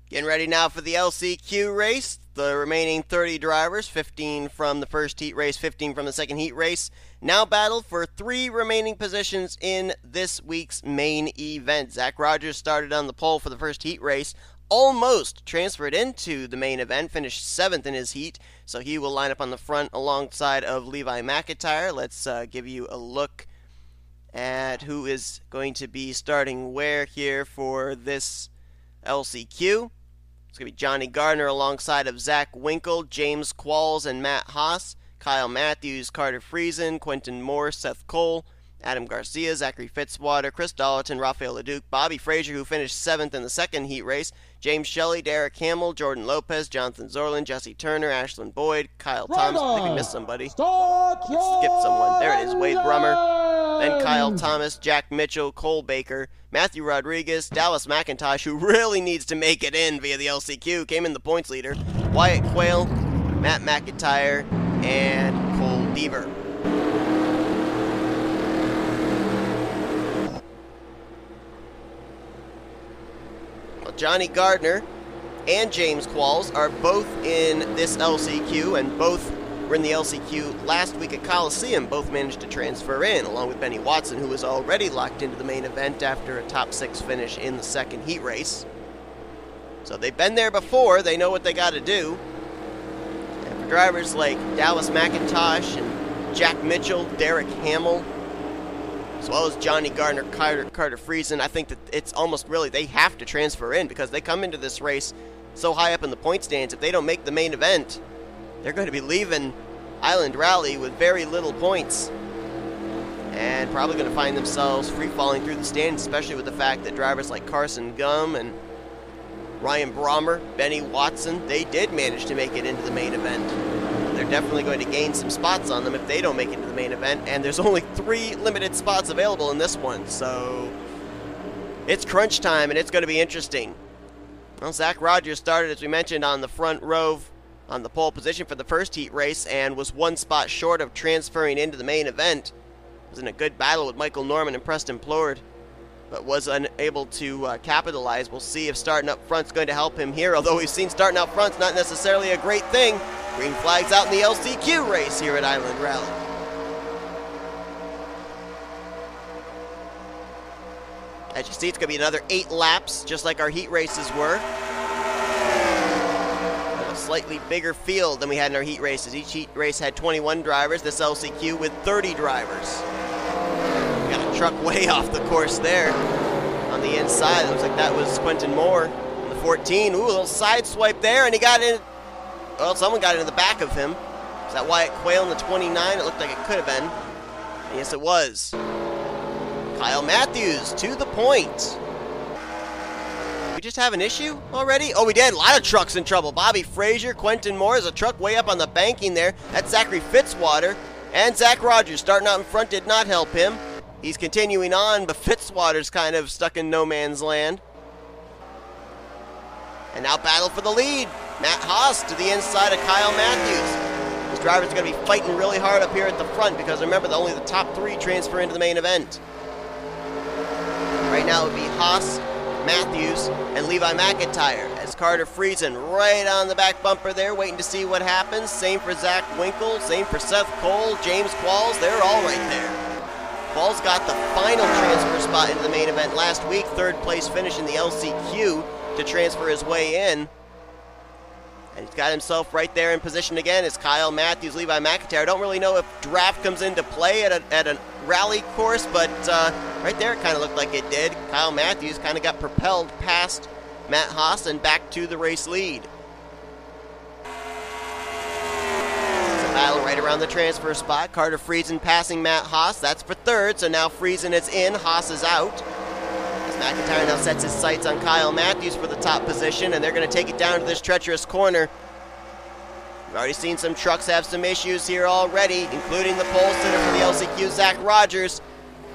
Getting ready now for the LCQ race. The remaining 30 drivers, 15 from the first heat race, 15 from the second heat race, now battle for 3 remaining positions in this week's main event. Zach Rogers started on the pole for the first heat race, almost transferred into the main event, finished 7th in his heat, so he will line up on the front alongside of Levi McIntyre. Let's give you a look at who is going to be starting where here for this LCQ. It's going to be Jonny Gardner alongside of Zack Winkle, James Qualls, and Matt Haas, Kyle Matthews, Carter Friesen, Quentin Moore, Seth Cole, Adam Garcia, Zachary Fitwater, Chris Dollerton, Raphael Leduc, Bobby Fraser, who finished 7th in the second heat race, James Shelly, Derek Hamill, Jordan Lopes, Jonathan Zorlin, Jesse Turner, Ashlin Boyd, Kyle Thomas. I think we missed somebody. Skipped someone. There it is, Wade Brommer. Then Kyle Thomas, Jack Mitchell, Cole Baker, Matthew Rodriguez, Dallas McIntosh, who really needs to make it in via the LCQ, came in the points leader, Wyatt Quail, Matt McIntyre, and Cole Deaver. Jonny Gardner and James Qualls are both in this LCQ and both were in the LCQ last week at Coliseum both managed to transfer in, along with Benny Watson, who was already locked into the main event after a top 6 finish in the second heat race. So they've been there before, they know what they got to do. And for drivers like Dallas McIntosh and Jack Mitchell, Derek Hamill, as well as Jonny Gardner, Carter Friesen, I think that it's almost really they have to transfer in because they come into this race so high up in the point stands. If they don't make the main event, they're going to be leaving Island Rally with very little points and probably going to find themselves free-falling through the stands, especially with the fact that drivers like Karson Gum and Ryan Brommer, Benny Watson, they did manage to make it into the main event. They're definitely going to gain some spots on them if they don't make it to the main event, and there's only 3 limited spots available in this one, so it's crunch time, and it's going to be interesting. Well, Zach Rogers started, as we mentioned, on the front row on the pole position for the first heat race and was 1 spot short of transferring into the main event. Was in a good battle with Michael Norman and Preston Plourd, but was unable to capitalize. We'll see if starting up front's going to help him here, although we've seen starting up front's not necessarily a great thing. Green flags out in the LCQ race here at Island Rally. As you see, it's going to be another 8 laps, just like our heat races were. A slightly bigger field than we had in our heat races. Each heat race had 21 drivers, this LCQ with 30 drivers. Got a truck way off the course there on the inside. It looks like that was Quentin Moore in the 14. Ooh, a little side swipe there, and he got in. Well, someone got into the back of him. Is that Wyatt Quail in the 29? It looked like it could have been. And yes, it was. Kyle Matthews to the point. We just have an issue already? Oh, we did. A lot of trucks in trouble. Bobby Fraser, Quentin Moore. There's a truck way up on the banking there. That's Zachary Fitwater. And Zach Rogers starting out in front did not help him. He's continuing on, but Fitzwater's kind of stuck in no man's land. And now battle for the lead. Matt Haas to the inside of Kyle Matthews. These drivers are going to be fighting really hard up here at the front because remember, only the top 3 transfer into the main event. Right now it would be Haas, Matthews, and Levi McIntyre as Carter Friesen right on the back bumper there, waiting to see what happens. Same for Zack Winkle, same for Seth Cole, James Qualls, they're all right there. Qualls got the final transfer spot into the main event last week, 3rd place finish in the LCQ to transfer his way in. And he's got himself right there in position again as Kyle Matthews, Levi McIntyre. I don't really know if draft comes into play at a rally course, but right there it kind of looked like it did. Kyle Matthews kind of got propelled past Matt Haas and back to the race lead. It's a battle right around the transfer spot. Carter Friesen passing Matt Haas. That's for 3rd, so now Friesen is in, Haas is out. McIntyre now sets his sights on Kyle Matthews for the top position, and they're going to take it down to this treacherous corner. We've already seen some trucks have some issues here already, including the pole sitter for the LCQ, Zach Rogers.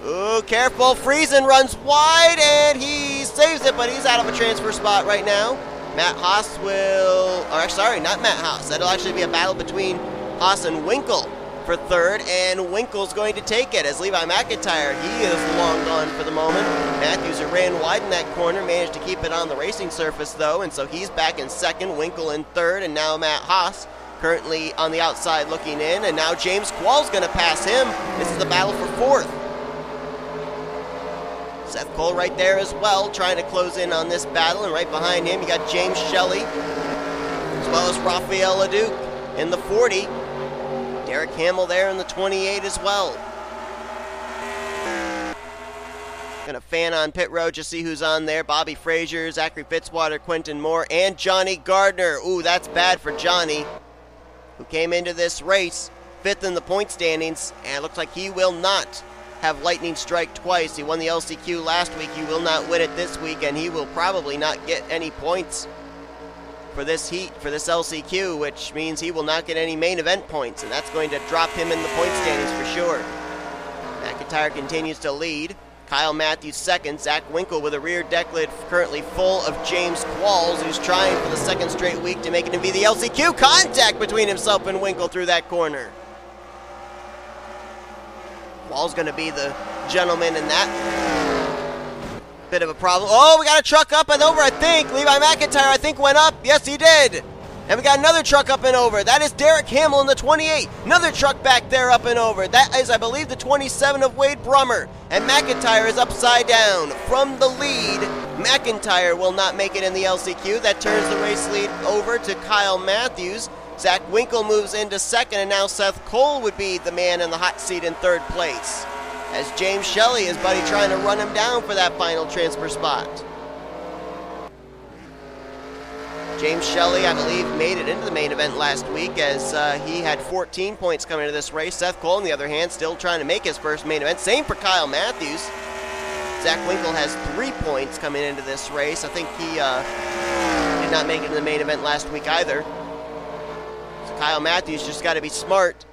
Ooh, careful. Friesen runs wide, and he saves it, but he's out of a transfer spot right now. Matt Haas will, or sorry, not Matt Haas. That'll actually be a battle between Haas and Winkle for 3rd, and Winkle's going to take it as Levi McIntyre, he is long gone for the moment. Matthews, who ran wide in that corner, managed to keep it on the racing surface though, and so he's back in 2nd, Winkle in 3rd, and now Matt Haas currently on the outside looking in, and now James Qualls going to pass him. This is the battle for 4th. Seth Cole right there as well, trying to close in on this battle, and right behind him you got James Shelly, as well as Raphael Leduc in the 40. Derek Hamill there in the 28 as well. Gonna fan on pit road, just see who's on there. Bobby Fraser, Zachary Fitwater, Quentin Moore, and Jonny Gardner. Ooh, that's bad for Jonny, who came into this race 5th in the point standings, and it looks like he will not have lightning strike twice. He won the LCQ last week. He will not win it this week, and he will probably not get any points for this heat, for this LCQ, which means he will not get any main event points, and that's going to drop him in the point standings for sure. McIntyre continues to lead. Kyle Matthews 2nd. Zack Winkle with a rear deck lid currently full of James Qualls, who's trying for the 2nd straight week to make it and be the LCQ. Contact between himself and Winkle through that corner. Qualls going to be the gentleman in that. Bit of a problem. Oh, we got a truck up and over, I think. Levi McIntyre, I think, went up. Yes, he did. And we got another truck up and over. That is Derek Hamill in the 28. Another truck back there up and over. That is, I believe, the 27 of Wade Brommer. And McIntyre is upside down. From the lead, McIntyre will not make it in the LCQ. That turns the race lead over to Kyle Matthews. Zack Winkle moves into second, and now Seth Cole would be the man in the hot seat in third place, as James Shelly, his buddy, trying to run him down for that final transfer spot. James Shelly, I believe, made it into the main event last week as he had 14 points coming into this race. Seth Cole, on the other hand, still trying to make his first main event. Same for Kyle Matthews. Zack Winkle has 3 points coming into this race. I think he did not make it in the main event last week either. So Kyle Matthews just got to be smart.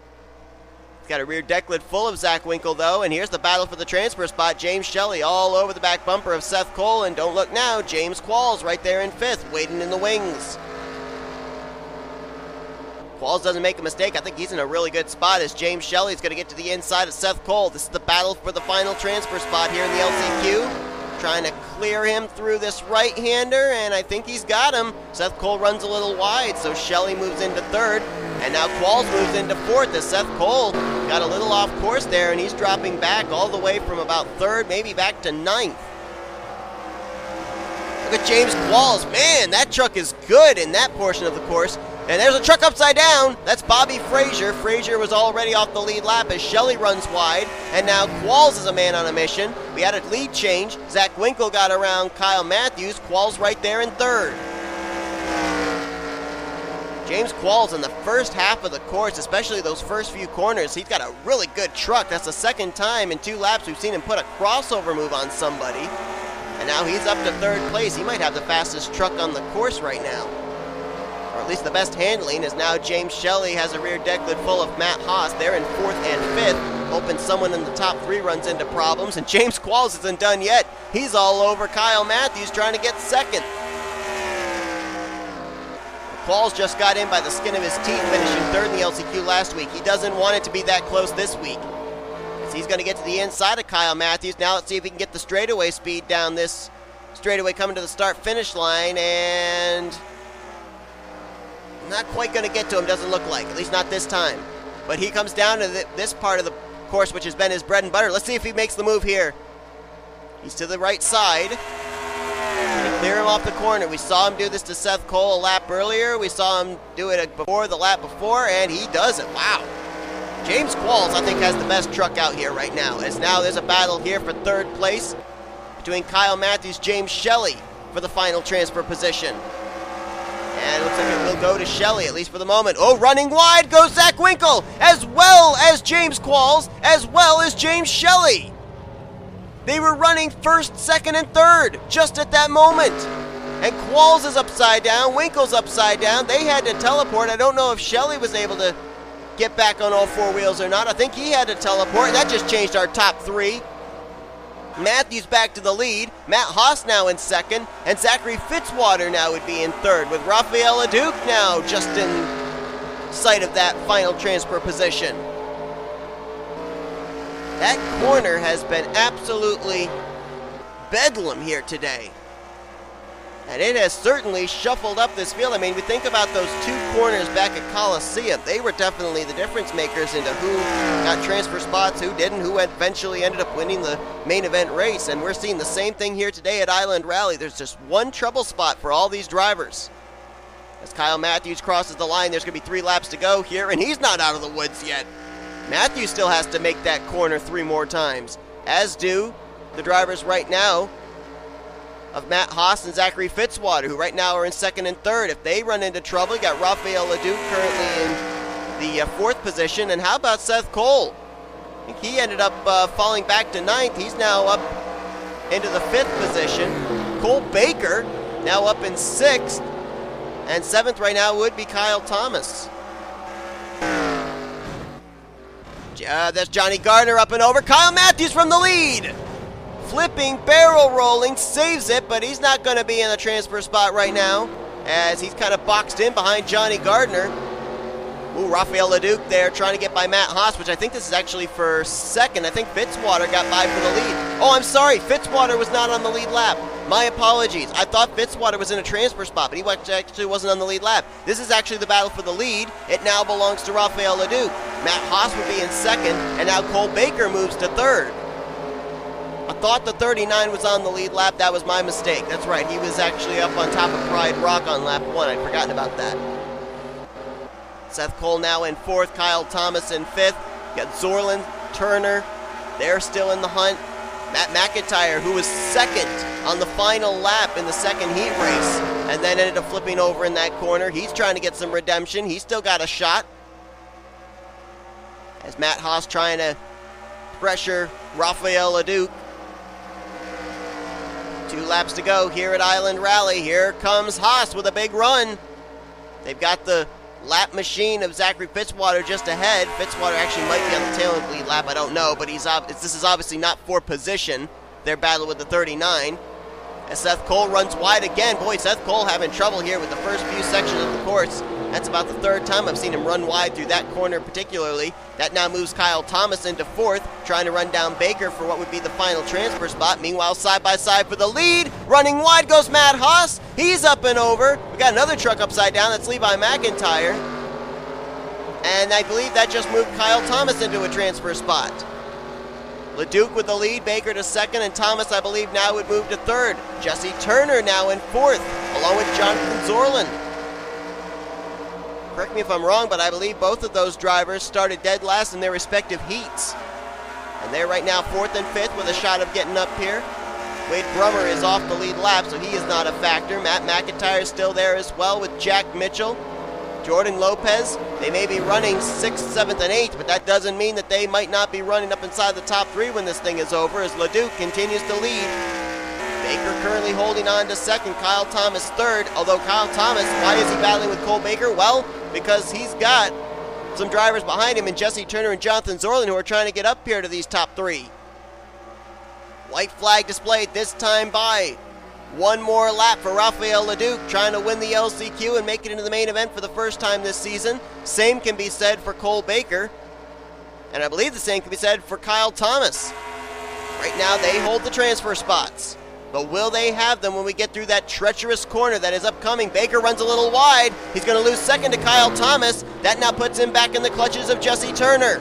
Got a rear deck lid full of Zack Winkle, though, and here's the battle for the transfer spot. James Shelly all over the back bumper of Seth Cole, and don't look now, James Qualls right there in 5th, waiting in the wings. Qualls doesn't make a mistake. I think he's in a really good spot as James Shelly's going to get to the inside of Seth Cole. This is the battle for the final transfer spot here in the LCQ. Trying to clear him through this right-hander, and I think he's got him. Seth Cole runs a little wide, so Shelly moves into 3rd. And now Qualls moves into 4th as Seth Cole got a little off course there, and he's dropping back all the way from about 3rd, maybe back to 9th. Look at James Qualls. Man, that truck is good in that portion of the course. And there's a truck upside down. That's Bobby Fraser. Fraser was already off the lead lap as Shelly runs wide. And now Qualls is a man on a mission. We had a lead change. Zack Winkle got around Kyle Matthews. Qualls right there in 3rd. James Qualls in the first half of the course, especially those first few corners, he's got a really good truck. That's the second time in 2 laps we've seen him put a crossover move on somebody. And now he's up to 3rd place. He might have the fastest truck on the course right now. Or at least the best handling, as now James Shelly has a rear deck lid full of Matt Haas. They're in 4th and 5th. Hoping someone in the top 3 runs into problems. And James Qualls isn't done yet. He's all over Kyle Matthews trying to get 2nd. Qualls just got in by the skin of his teeth, finishing 3rd in the LCQ last week. He doesn't want it to be that close this week. So he's going to get to the inside of Kyle Matthews. Now let's see if he can get the straightaway speed down this straightaway coming to the start-finish line, and not quite going to get to him, doesn't look like, at least not this time. But he comes down to this part of the course, which has been his bread and butter. Let's see if he makes the move here. He's to the right side. Clear him off the corner. We saw him do this to Seth Cole a lap earlier. We saw him do it before the lap before, and he does it. Wow. James Qualls, I think, has the best truck out here right now, as now there's a battle here for 3rd place between Kyle Matthews, James Shelly for the final transfer position. And it looks like it will go to Shelly, at least for the moment. Oh, running wide goes Zack Winkle, as well as James Qualls, as well as James Shelly. They were running 1st, 2nd, and 3rd just at that moment. And Qualls is upside down, Winkle's upside down. They had to teleport. I don't know if Shelly was able to get back on all 4 wheels or not. I think he had to teleport. That just changed our top 3. Matthews back to the lead. Matt Haas now in 2nd. And Zachary Fitwater now would be in 3rd, with Raphael Leduc now just in sight of that final transfer position. That corner has been absolutely bedlam here today. And it has certainly shuffled up this field. I mean, we think about those 2 corners back at Coliseum. They were definitely the difference makers into who got transfer spots, who didn't, who eventually ended up winning the main event race. And we're seeing the same thing here today at Island Rally. There's just one trouble spot for all these drivers. As Kyle Matthews crosses the line, there's going to be 3 laps to go here, and he's not out of the woods yet. Matthews still has to make that corner 3 more times, as do the drivers right now of Matt Haas and Zachary Fitwater, who right now are in 2nd and 3rd. If they run into trouble, you got Raphael Leduc currently in the 4th position. And how about Seth Cole? I think he ended up falling back to 9th. He's now up into the 5th position. Cole Baker now up in 6th. And 7th right now would be Kyle Thomas. There's Jonny Gardner up and over. Kyle Matthews from the lead. Flipping, barrel rolling, saves it, but he's not going to be in the transfer spot right now, as he's kind of boxed in behind Jonny Gardner. Ooh, Raphael Leduc there trying to get by Matt Haas, which I think this is actually for second. I think Fitwater got by for the lead. Oh, I'm sorry. Fitwater was not on the lead lap. My apologies. I thought Fitwater was in a transfer spot, but he actually wasn't on the lead lap. This is actually the battle for the lead. It now belongs to Raphael Leduc. Matt Haas would be in second, and now Cole Baker moves to third. I thought the 39 was on the lead lap. That was my mistake. That's right. He was actually up on top of Pride Rock on lap 1. I'd forgotten about that. Seth Cole now in fourth. Kyle Thomas in fifth. You got Zorlin, Turner. They're still in the hunt. Matt McIntyre, who was second on the final lap in the second heat race, and then ended up flipping over in that corner. He's trying to get some redemption. He's still got a shot. As Matt Haas trying to pressure Raphael Leduc. 2 laps to go here at Island Rally. Here comes Haas with a big run. They've got the lap machine of Zachary Fitwater just ahead. Fitwater actually might be on the tail of the lead lap, I don't know, but this is obviously not for position, their battle with the 39. As Seth Cole runs wide again. Boy, Seth Cole having trouble here with the first few sections of the course. That's about the third time I've seen him run wide through that corner particularly. That now moves Kyle Thomas into fourth, trying to run down Baker for what would be the final transfer spot. Meanwhile, side by side for the lead, running wide goes Matt Haas. He's up and over. We got another truck upside down. That's Levi McIntyre. And I believe that just moved Kyle Thomas into a transfer spot. Leduc with the lead, Baker to second, and Thomas, I believe, now would move to third. Jesse Turner now in fourth, along with Jonathan Zorlin. Correct me if I'm wrong, but I believe both of those drivers started dead last in their respective heats. And they're right now fourth and fifth with a shot of getting up here. Wade Brommer is off the lead lap, so he is not a factor. Matt McIntyre is still there as well with Jack Mitchell. Jordan Lopez, they may be running 6th, 7th, and 8th, but that doesn't mean that they might not be running up inside the top 3 when this thing is over, as Leduc continues to lead. Baker currently holding on to second, Kyle Thomas third, although Kyle Thomas, why is he battling with Cole Baker? Well, because he's got some drivers behind him in Jesse Turner and Jonathan Zorlin who are trying to get up here to these top 3. White flag displayed, this time by one more lap for Raphael Leduc, trying to win the LCQ and make it into the main event for the first time this season. Same can be said for Cole Baker, and I believe the same can be said for Kyle Thomas. Right now they hold the transfer spots, but will they have them when we get through that treacherous corner that is upcoming? Baker runs a little wide. He's going to lose second to Kyle Thomas. That now puts him back in the clutches of Jesse Turner.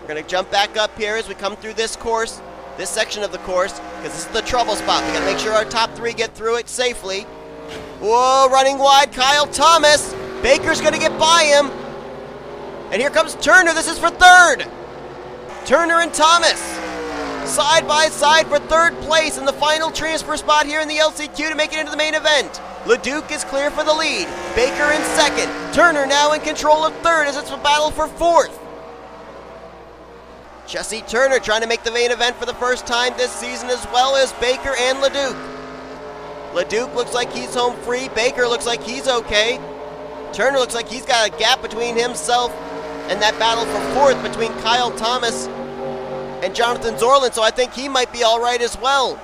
We're going to jump back up here as we come through this course. This section of the course, because this is the trouble spot. We got to make sure our top 3 get through it safely. Whoa, running wide, Kyle Thomas. Baker's going to get by him. And here comes Turner. This is for third. Turner and Thomas side by side for third place in the final transfer spot here in the LCQ to make it into the main event. Leduc is clear for the lead. Baker in second. Turner now in control of third as it's a battle for fourth. Jesse Turner trying to make the main event for the first time this season, as well as Baker and Leduc. Leduc looks like he's home free. Baker looks like he's okay. Turner looks like he's got a gap between himself and that battle for fourth between Kyle Thomas and Jonathan Zorlin, so I think he might be all right as well.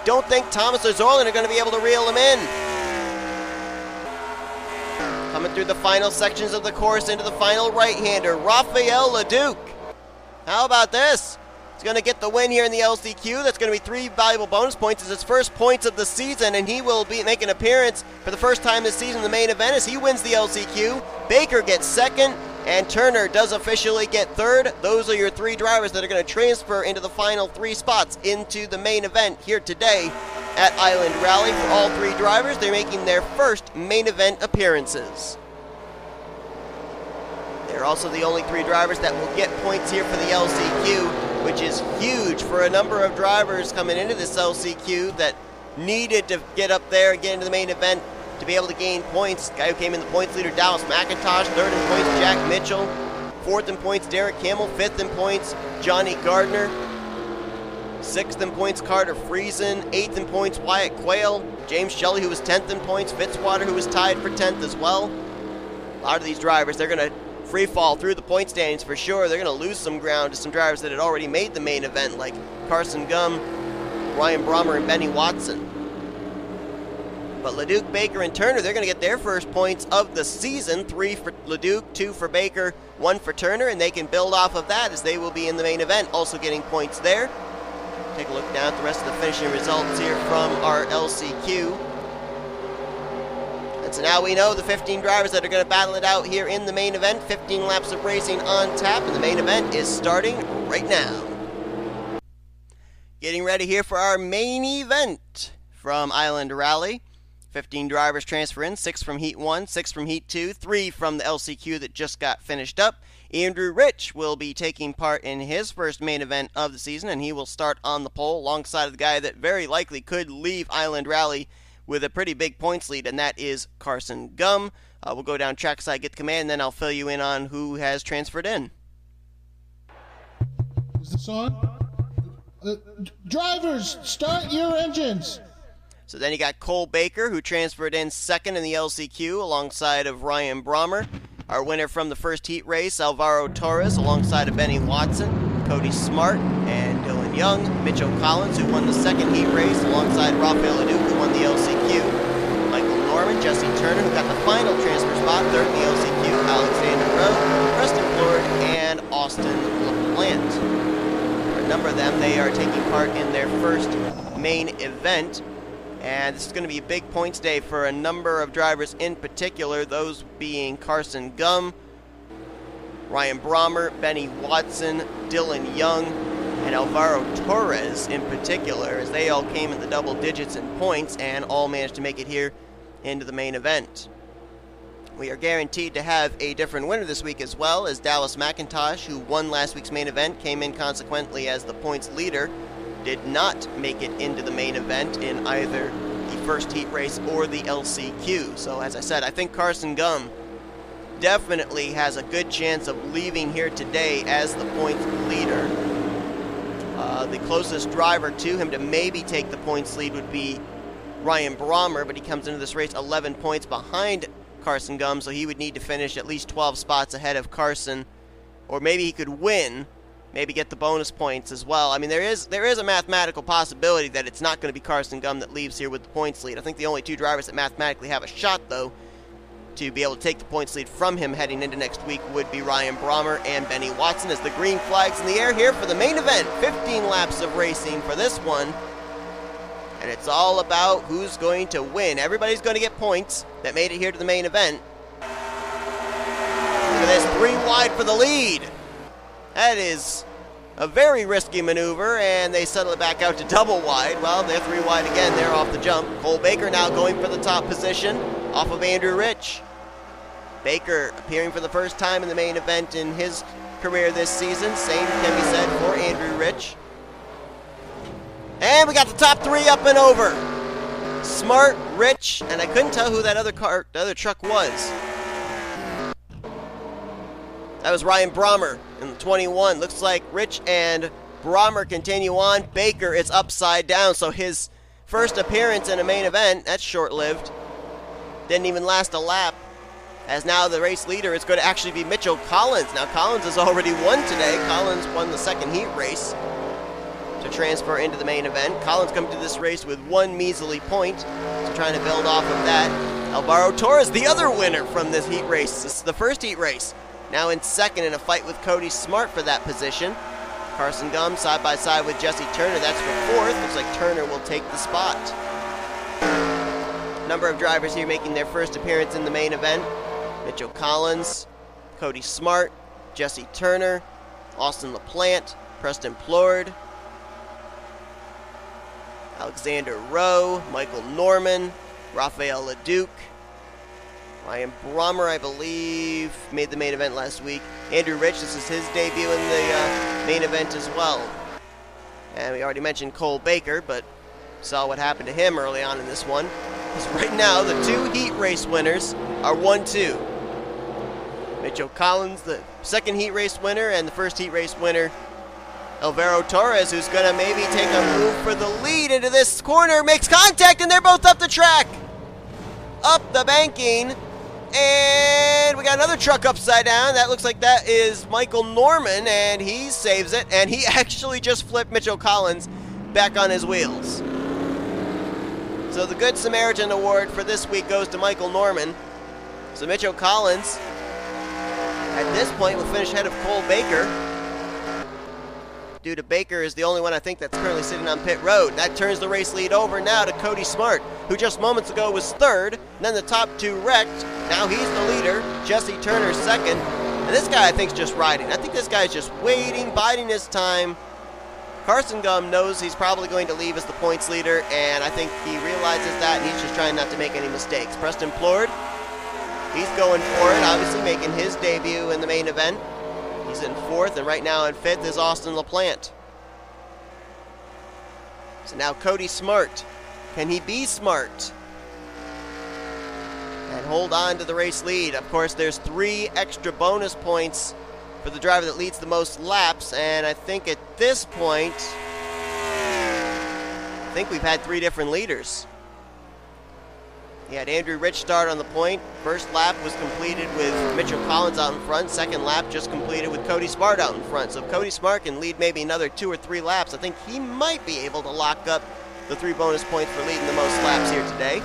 Don't think Thomas or Zorlin are going to be able to reel him in. Coming through the final sections of the course into the final right-hander, Raphael Leduc. How about this? He's going to get the win here in the LCQ. That's going to be 3 valuable bonus points. It's his first points of the season, and he will be making an appearance for the first time this season in the main event as he wins the LCQ. Baker gets second, and Turner does officially get third. Those are your 3 drivers that are going to transfer into the final 3 spots into the main event here today at Island Rally. For all 3 drivers, they're making their first main event appearances. They're also the only 3 drivers that will get points here for the LCQ, which is huge for a number of drivers coming into this LCQ that needed to get up there and get into the main event to be able to gain points. The guy who came in the points leader, Dallas McIntosh. 3rd in points, Jack Mitchell. 4th in points, Derek Hamill. 5th in points, Jonny Gardner. 6th in points, Carter Friesen. 8th in points, Wyatt Quail. James Shelly, who was 10th in points. Fitwater, who was tied for 10th as well. A lot of these drivers, they're going to free fall through the point standings for sure. They're going to lose some ground to some drivers that had already made the main event, like Karson Gum, Ryan Brommer, and Benny Watson. But Leduc, Baker, and Turner, they're going to get their first points of the season. 3 for Leduc, 2 for Baker, 1 for Turner, and they can build off of that as they will be in the main event, also getting points there. Take a look down at the rest of the finishing results here from our LCQ. And so now we know the 15 drivers that are going to battle it out here in the main event. 15 laps of racing on tap, and the main event is starting right now. Getting ready here for our main event from Island Rally. 15 drivers transfer in, 6 from Heat 1, 6 from Heat 2, 3 from the LCQ that just got finished up. Andrew Rich will be taking part in his first main event of the season, and he will start on the pole alongside of the guy that very likely could leave Island Rally with a pretty big points lead, and that is Karson Gum. We'll go down trackside, get the command, and then I'll fill you in on who has transferred in. Is this on? Drivers, start your engines! So then you got Cole Baker, who transferred in second in the LCQ alongside of Ryan Brommer. Our winner from the first heat race, Alvaro Torres, alongside of Benny Watson, Cody Smart, and Dillon Young. Mitchell Collins, who won the second heat race, alongside Raphael Leduc, who won the LCQ. Michael Norman, Jesse Turner, who got the final transfer spot, third in the LCQ. Alexander Rowe, Preston Plourd, and Austin LaPlante. For a number of them, they are taking part in their first main event. And this is going to be a big points day for a number of drivers in particular, those being Karson Gum, Ryan Brommer, Benny Watson, Dillon Young, and Alvaro Torres in particular, as they all came in the double digits in points and all managed to make it here into the main event. We are guaranteed to have a different winner this week as well, as Dallas McIntosh, who won last week's main event, came in consequently as the points leader, did not make it into the main event in either the first heat race or the LCQ. So as I said, I think Karson Gum definitely has a good chance of leaving here today as the points leader. The closest driver to him to maybe take the points lead would be Ryan Brommer, but he comes into this race 11 points behind Karson Gum, so he would need to finish at least 12 spots ahead of Karson, or maybe he could win, maybe get the bonus points as well. I mean, there is a mathematical possibility that it's not going to be Karson Gum that leaves here with the points lead. I think the only 2 drivers that mathematically have a shot, though, to be able to take the points lead from him heading into next week would be Ryan Brommer and Benny Watson, as the green flag's in the air here for the main event. 15 laps of racing for this one, and it's all about who's going to win. Everybody's going to get points that made it here to the main event. Look at this, 3 wide for the lead. That is a very risky maneuver, and they settle it back out to double wide. Well, they're 3 wide again. They're off the jump. Cole Baker now going for the top position off of Andrew Rich. Baker appearing for the first time in the main event in his career this season. Same can be said for Andrew Rich. And we got the top 3 up and over. Smart, Rich, and I couldn't tell who that other truck was. That was Ryan Brommer in the 21. Looks like Rich and Brommer continue on. Baker is upside down, so his first appearance in a main event, that's short-lived. Didn't even last a lap, as now the race leader is going to actually be Mitchell Collins. Now, Collins has already won today. Collins won the second heat race to transfer into the main event. Collins coming to this race with 1 measly point, so trying to build off of that. Alvaro Torres, the other winner from this heat race. This is the first heat race. Now in second in a fight with Cody Smart for that position. Karson Gum side by side with Jesse Turner. That's for 4th. Looks like Turner will take the spot. Number of drivers here making their first appearance in the main event. Mitchell Collins, Cody Smart, Jesse Turner, Austin LaPlante, Preston Plourd, Alexander Rowe, Michael Norman, Raphael Leduc, Ryan Brommer, I believe, made the main event last week. Andrew Rich, this is his debut in the main event as well. And we already mentioned Cole Baker, but saw what happened to him early on in this one. Because right now, the 2 heat race winners are 1-2. Mitchell Collins, the second heat race winner, and the first heat race winner, Alvaro Torres, who's going to maybe take a move for the lead into this corner, makes contact, and they're both up the track. Up the banking. And we got another truck upside down. That looks like that is Michael Norman, and he saves it. And he actually just flipped Mitchell Collins back on his wheels. So the Good Samaritan Award for this week goes to Michael Norman. So Mitchell Collins, at this point, will finish ahead of Cole Baker. Due to Baker is the only one I think that's currently sitting on pit road. That turns the race lead over now to Cody Smart, who just moments ago was third, and then the top two wrecked. Now he's the leader, Jesse Turner second, and this guy I think is just riding. I think this guy's just waiting, biding his time. Karson Gum knows he's probably going to leave as the points leader, and I think he realizes that, and he's just trying not to make any mistakes. Preston Plourd, he's going for it, obviously making his debut in the main event. He's in fourth, and right now in fifth is Austin LaPlante. So now Cody Smart. Can he be smart and hold on to the race lead? Of course, there's 3 extra bonus points for the driver that leads the most laps, and I think at this point, I think we've had 3 different leaders. He had Andrew Rich start on the point. First lap was completed with Mitchell Collins out in front. Second lap just completed with Cody Smart out in front. So if Cody Smart can lead maybe another 2 or 3 laps, I think he might be able to lock up the 3 bonus points for leading the most laps here today.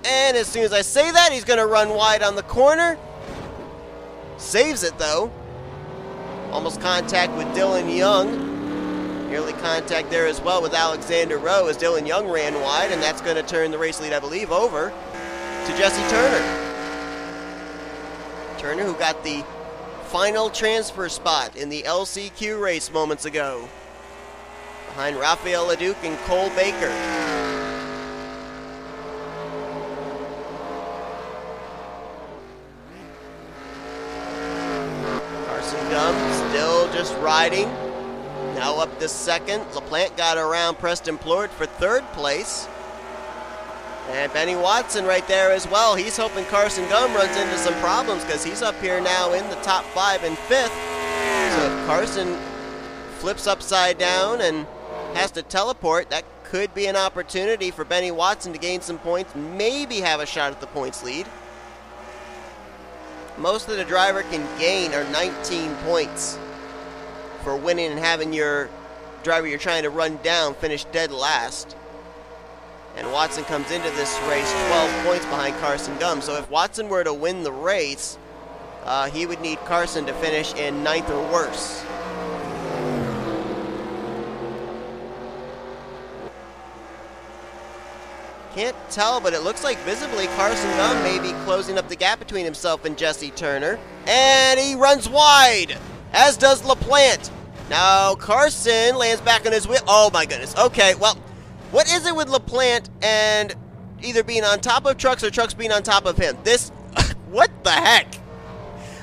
And as soon as I say that, he's going to run wide on the corner. Saves it though. Almost contact with Dillon Young. Nearly contact there as well with Alexander Rowe as Dillon Young ran wide, and that's going to turn the race lead, I believe, over to Jesse Turner. Turner, who got the final transfer spot in the LCQ race moments ago, behind Raphael Leduc and Cole Baker. Karson Gum still just riding. Now up to second. LaPlante got around Preston Plourd for third place. And Benny Watson right there as well. He's hoping Karson Gum runs into some problems because he's up here now in the top 5 and 5th. So if Karson flips upside down and has to teleport, that could be an opportunity for Benny Watson to gain some points, maybe have a shot at the points lead. Most that a driver can gain are 19 points for winning and having your driver you're trying to run down finish dead last. And Watson comes into this race 12 points behind Karson Gum. So if Watson were to win the race, he would need Karson to finish in 9th or worse. Can't tell, but it looks like visibly Karson Gum may be closing up the gap between himself and Jesse Turner. And he runs wide, as does LaPlante. Now Karson lands back on his wheel. Oh my goodness. Okay, well, what is it with LaPlante and either being on top of trucks or trucks being on top of him? This, what the heck?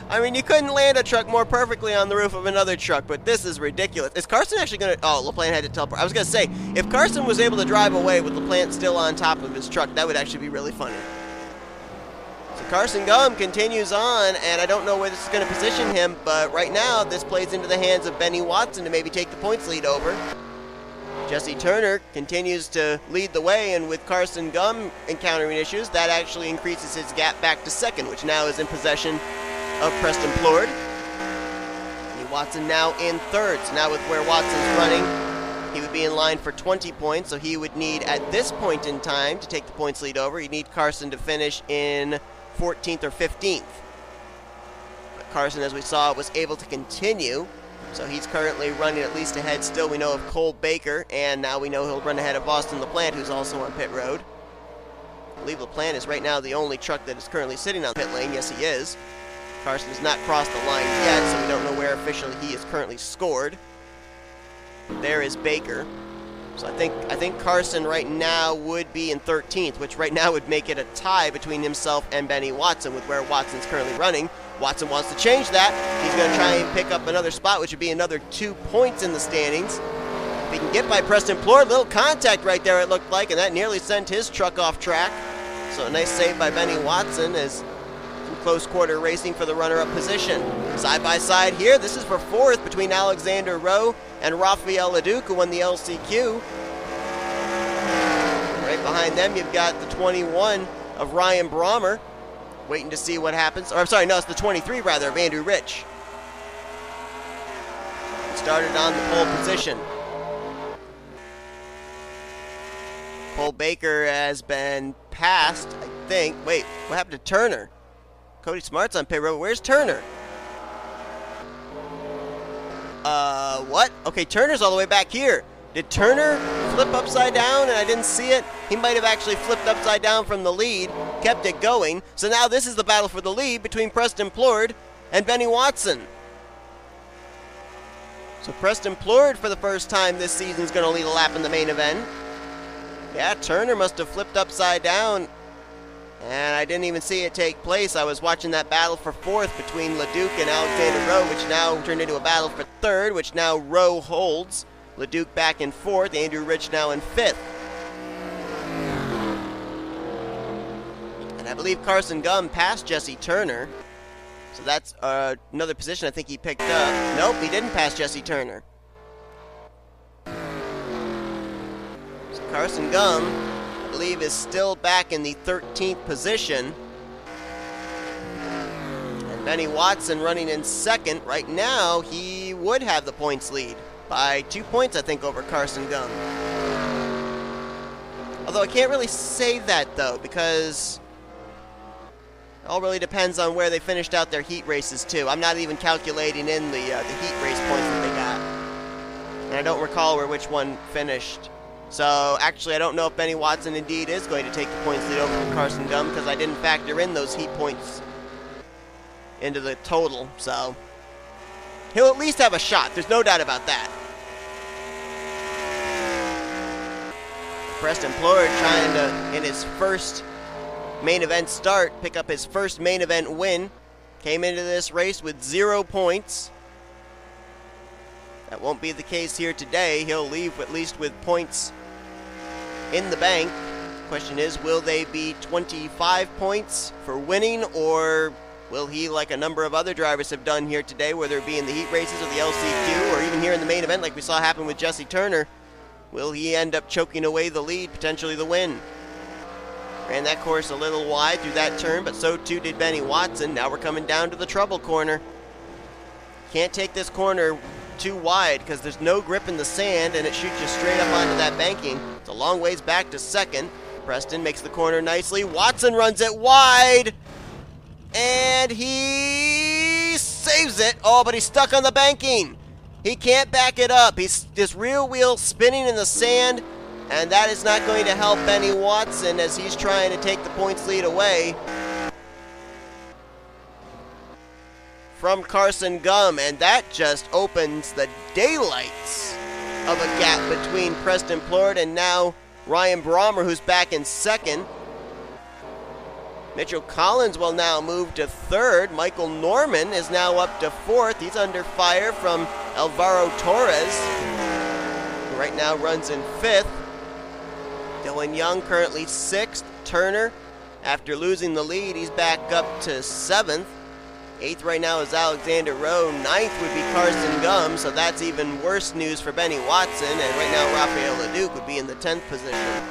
I mean, you couldn't land a truck more perfectly on the roof of another truck, but this is ridiculous. Is Karson actually going to... Oh, LaPlante had to teleport. I was going to say, if Karson was able to drive away with LaPlante still on top of his truck, that would actually be really funny. So Karson Gum continues on, and I don't know where this is going to position him, but right now this plays into the hands of Benny Watson to maybe take the points lead over. Jesse Turner continues to lead the way, and with Karson Gum encountering issues, that actually increases his gap back to second, which now is in possession of Preston Plourd. And Watson now in third. So now with where Watson's running, he would be in line for 20 points, so he would need, at this point in time, to take the points lead over, he'd need Karson to finish in 14th or 15th. But Karson, as we saw, was able to continue, so he's currently running at least ahead still, we know, of Cole Baker, and now we know he'll run ahead of Austin LaPlante, who's also on pit road. I believe LaPlante is right now the only truck that is currently sitting on pit lane. Yes, he is. Karson has not crossed the line yet, so we don't know where officially he is currently scored. There is Baker. So I think Karson right now would be in 13th, which right now would make it a tie between himself and Benny Watson with where Watson's currently running. Watson wants to change that. He's going to try and pick up another spot, which would be another 2 points in the standings. If he can get by Preston Plourd, little contact right there it looked like, and that nearly sent his truck off track. So a nice save by Benny Watson as some close quarter racing for the runner-up position. Side by side here, this is for fourth between Alexander Rowe and Raphael Leduc, who won the LCQ. Right behind them, you've got the 21 of Ryan Brommer, waiting to see what happens. Or I'm sorry, no, it's the 23 rather of Andrew Rich. Started on the pole position. Paul Baker has been passed, I think. Wait, what happened to Turner? Cody Smart's on pit road. Where's Turner? What? Okay, Turner's all the way back here. Did Turner flip upside down and I didn't see it? He might have actually flipped upside down from the lead, kept it going. So now this is the battle for the lead between Preston Plourd and Benny Watson. So Preston Plourd, for the first time this season, is going to lead a lap in the main event. Yeah, Turner must have flipped upside down, and I didn't even see it take place. I was watching that battle for fourth between Leduc and Alexander Rowe, which now turned into a battle for third, which now Rowe holds. Leduc back in fourth, Andrew Rich now in fifth. And I believe Karson Gum passed Jesse Turner. So that's another position I think he picked up. Nope, he didn't pass Jesse Turner. So Karson Gum, I believe, is still back in the 13th position. And Benny Watson running in second. Right now, he would have the points lead by 2 points, I think, over Karson Gum. Although I can't really say that, though, because it all really depends on where they finished out their heat races, too. I'm not even calculating in the heat race points that they got. And I don't recall where which one finished. So, actually, I don't know if Benny Watson indeed is going to take the points lead over from Karson Gum, because I didn't factor in those heat points into the total. So, he'll at least have a shot. There's no doubt about that. Preston Plourd trying to, in his first main event start, pick up his first main event win. Came into this race with 0 points. That won't be the case here today. He'll leave at least with points in the bank. Question is, will they be 25 points for winning, or will he, like a number of other drivers have done here today, whether it be in the heat races or the LCQ, or even here in the main event like we saw happen with Jesse Turner, will he end up choking away the lead, potentially the win? Ran that course a little wide through that turn, but so too did Benny Watson. Now we're coming down to the trouble corner. Can't take this corner too wide because there's no grip in the sand and it shoots you straight up onto that banking. It's a long ways back to second. Preston makes the corner nicely. Watson runs it wide, and he saves it. Oh, but he's stuck on the banking. He can't back it up. He's just rear wheel spinning in the sand, and that is not going to help Benny Watson as he's trying to take the points lead away from Karson Gum, and that just opens the daylights of a gap between Preston Plourd and now Ryan Brommer, who's back in second. Mitchell Collins will now move to third. Michael Norman is now up to fourth. He's under fire from Alvaro Torres, who right now runs in fifth. Dillon Young currently sixth. Turner, after losing the lead, he's back up to seventh. Eighth right now is Alexander Rowe. Ninth would be Karson Gum, so that's even worse news for Benny Watson. And right now, Raphael Leduc would be in the 10th position.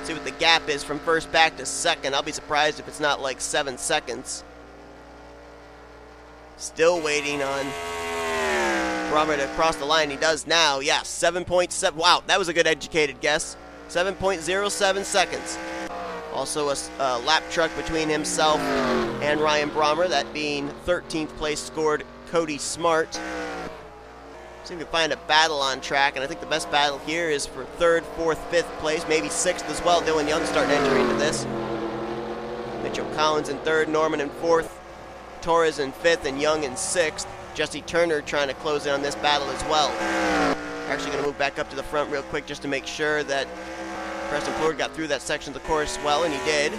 See what the gap is from first back to second. I'll be surprised if it's not like 7 seconds. Still waiting on Brommer to cross the line. He does now. Yeah, 7.7. Wow, that was a good educated guess. 7.07 seconds. Also a lap truck between himself and Ryan Brommer, that being 13th place scored Cody Smart. See if we can find a battle on track, and I think the best battle here is for third, fourth, fifth place, maybe sixth as well. Dillon Young starting to enter into this. Mitchell Collins in third, Norman in fourth, Torres in fifth, and Young in sixth. Jesse Turner trying to close in on this battle as well. We're actually going to move back up to the front real quick just to make sure that Preston Plourd got through that section of the course well, and he did.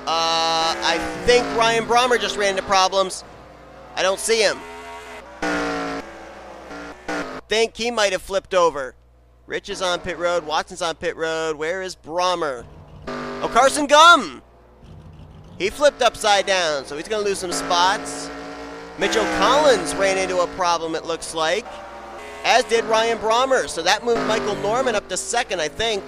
I think Ryan Brommer just ran into problems. I don't see him. Think he might have flipped over. Rich is on pit road. Watson's on pit road. Where is Brommer? Oh, Karson Gum! He flipped upside down, so he's going to lose some spots. Mitchell Collins ran into a problem, it looks like, as did Ryan Brommer. So that moved Michael Norman up to second, I think.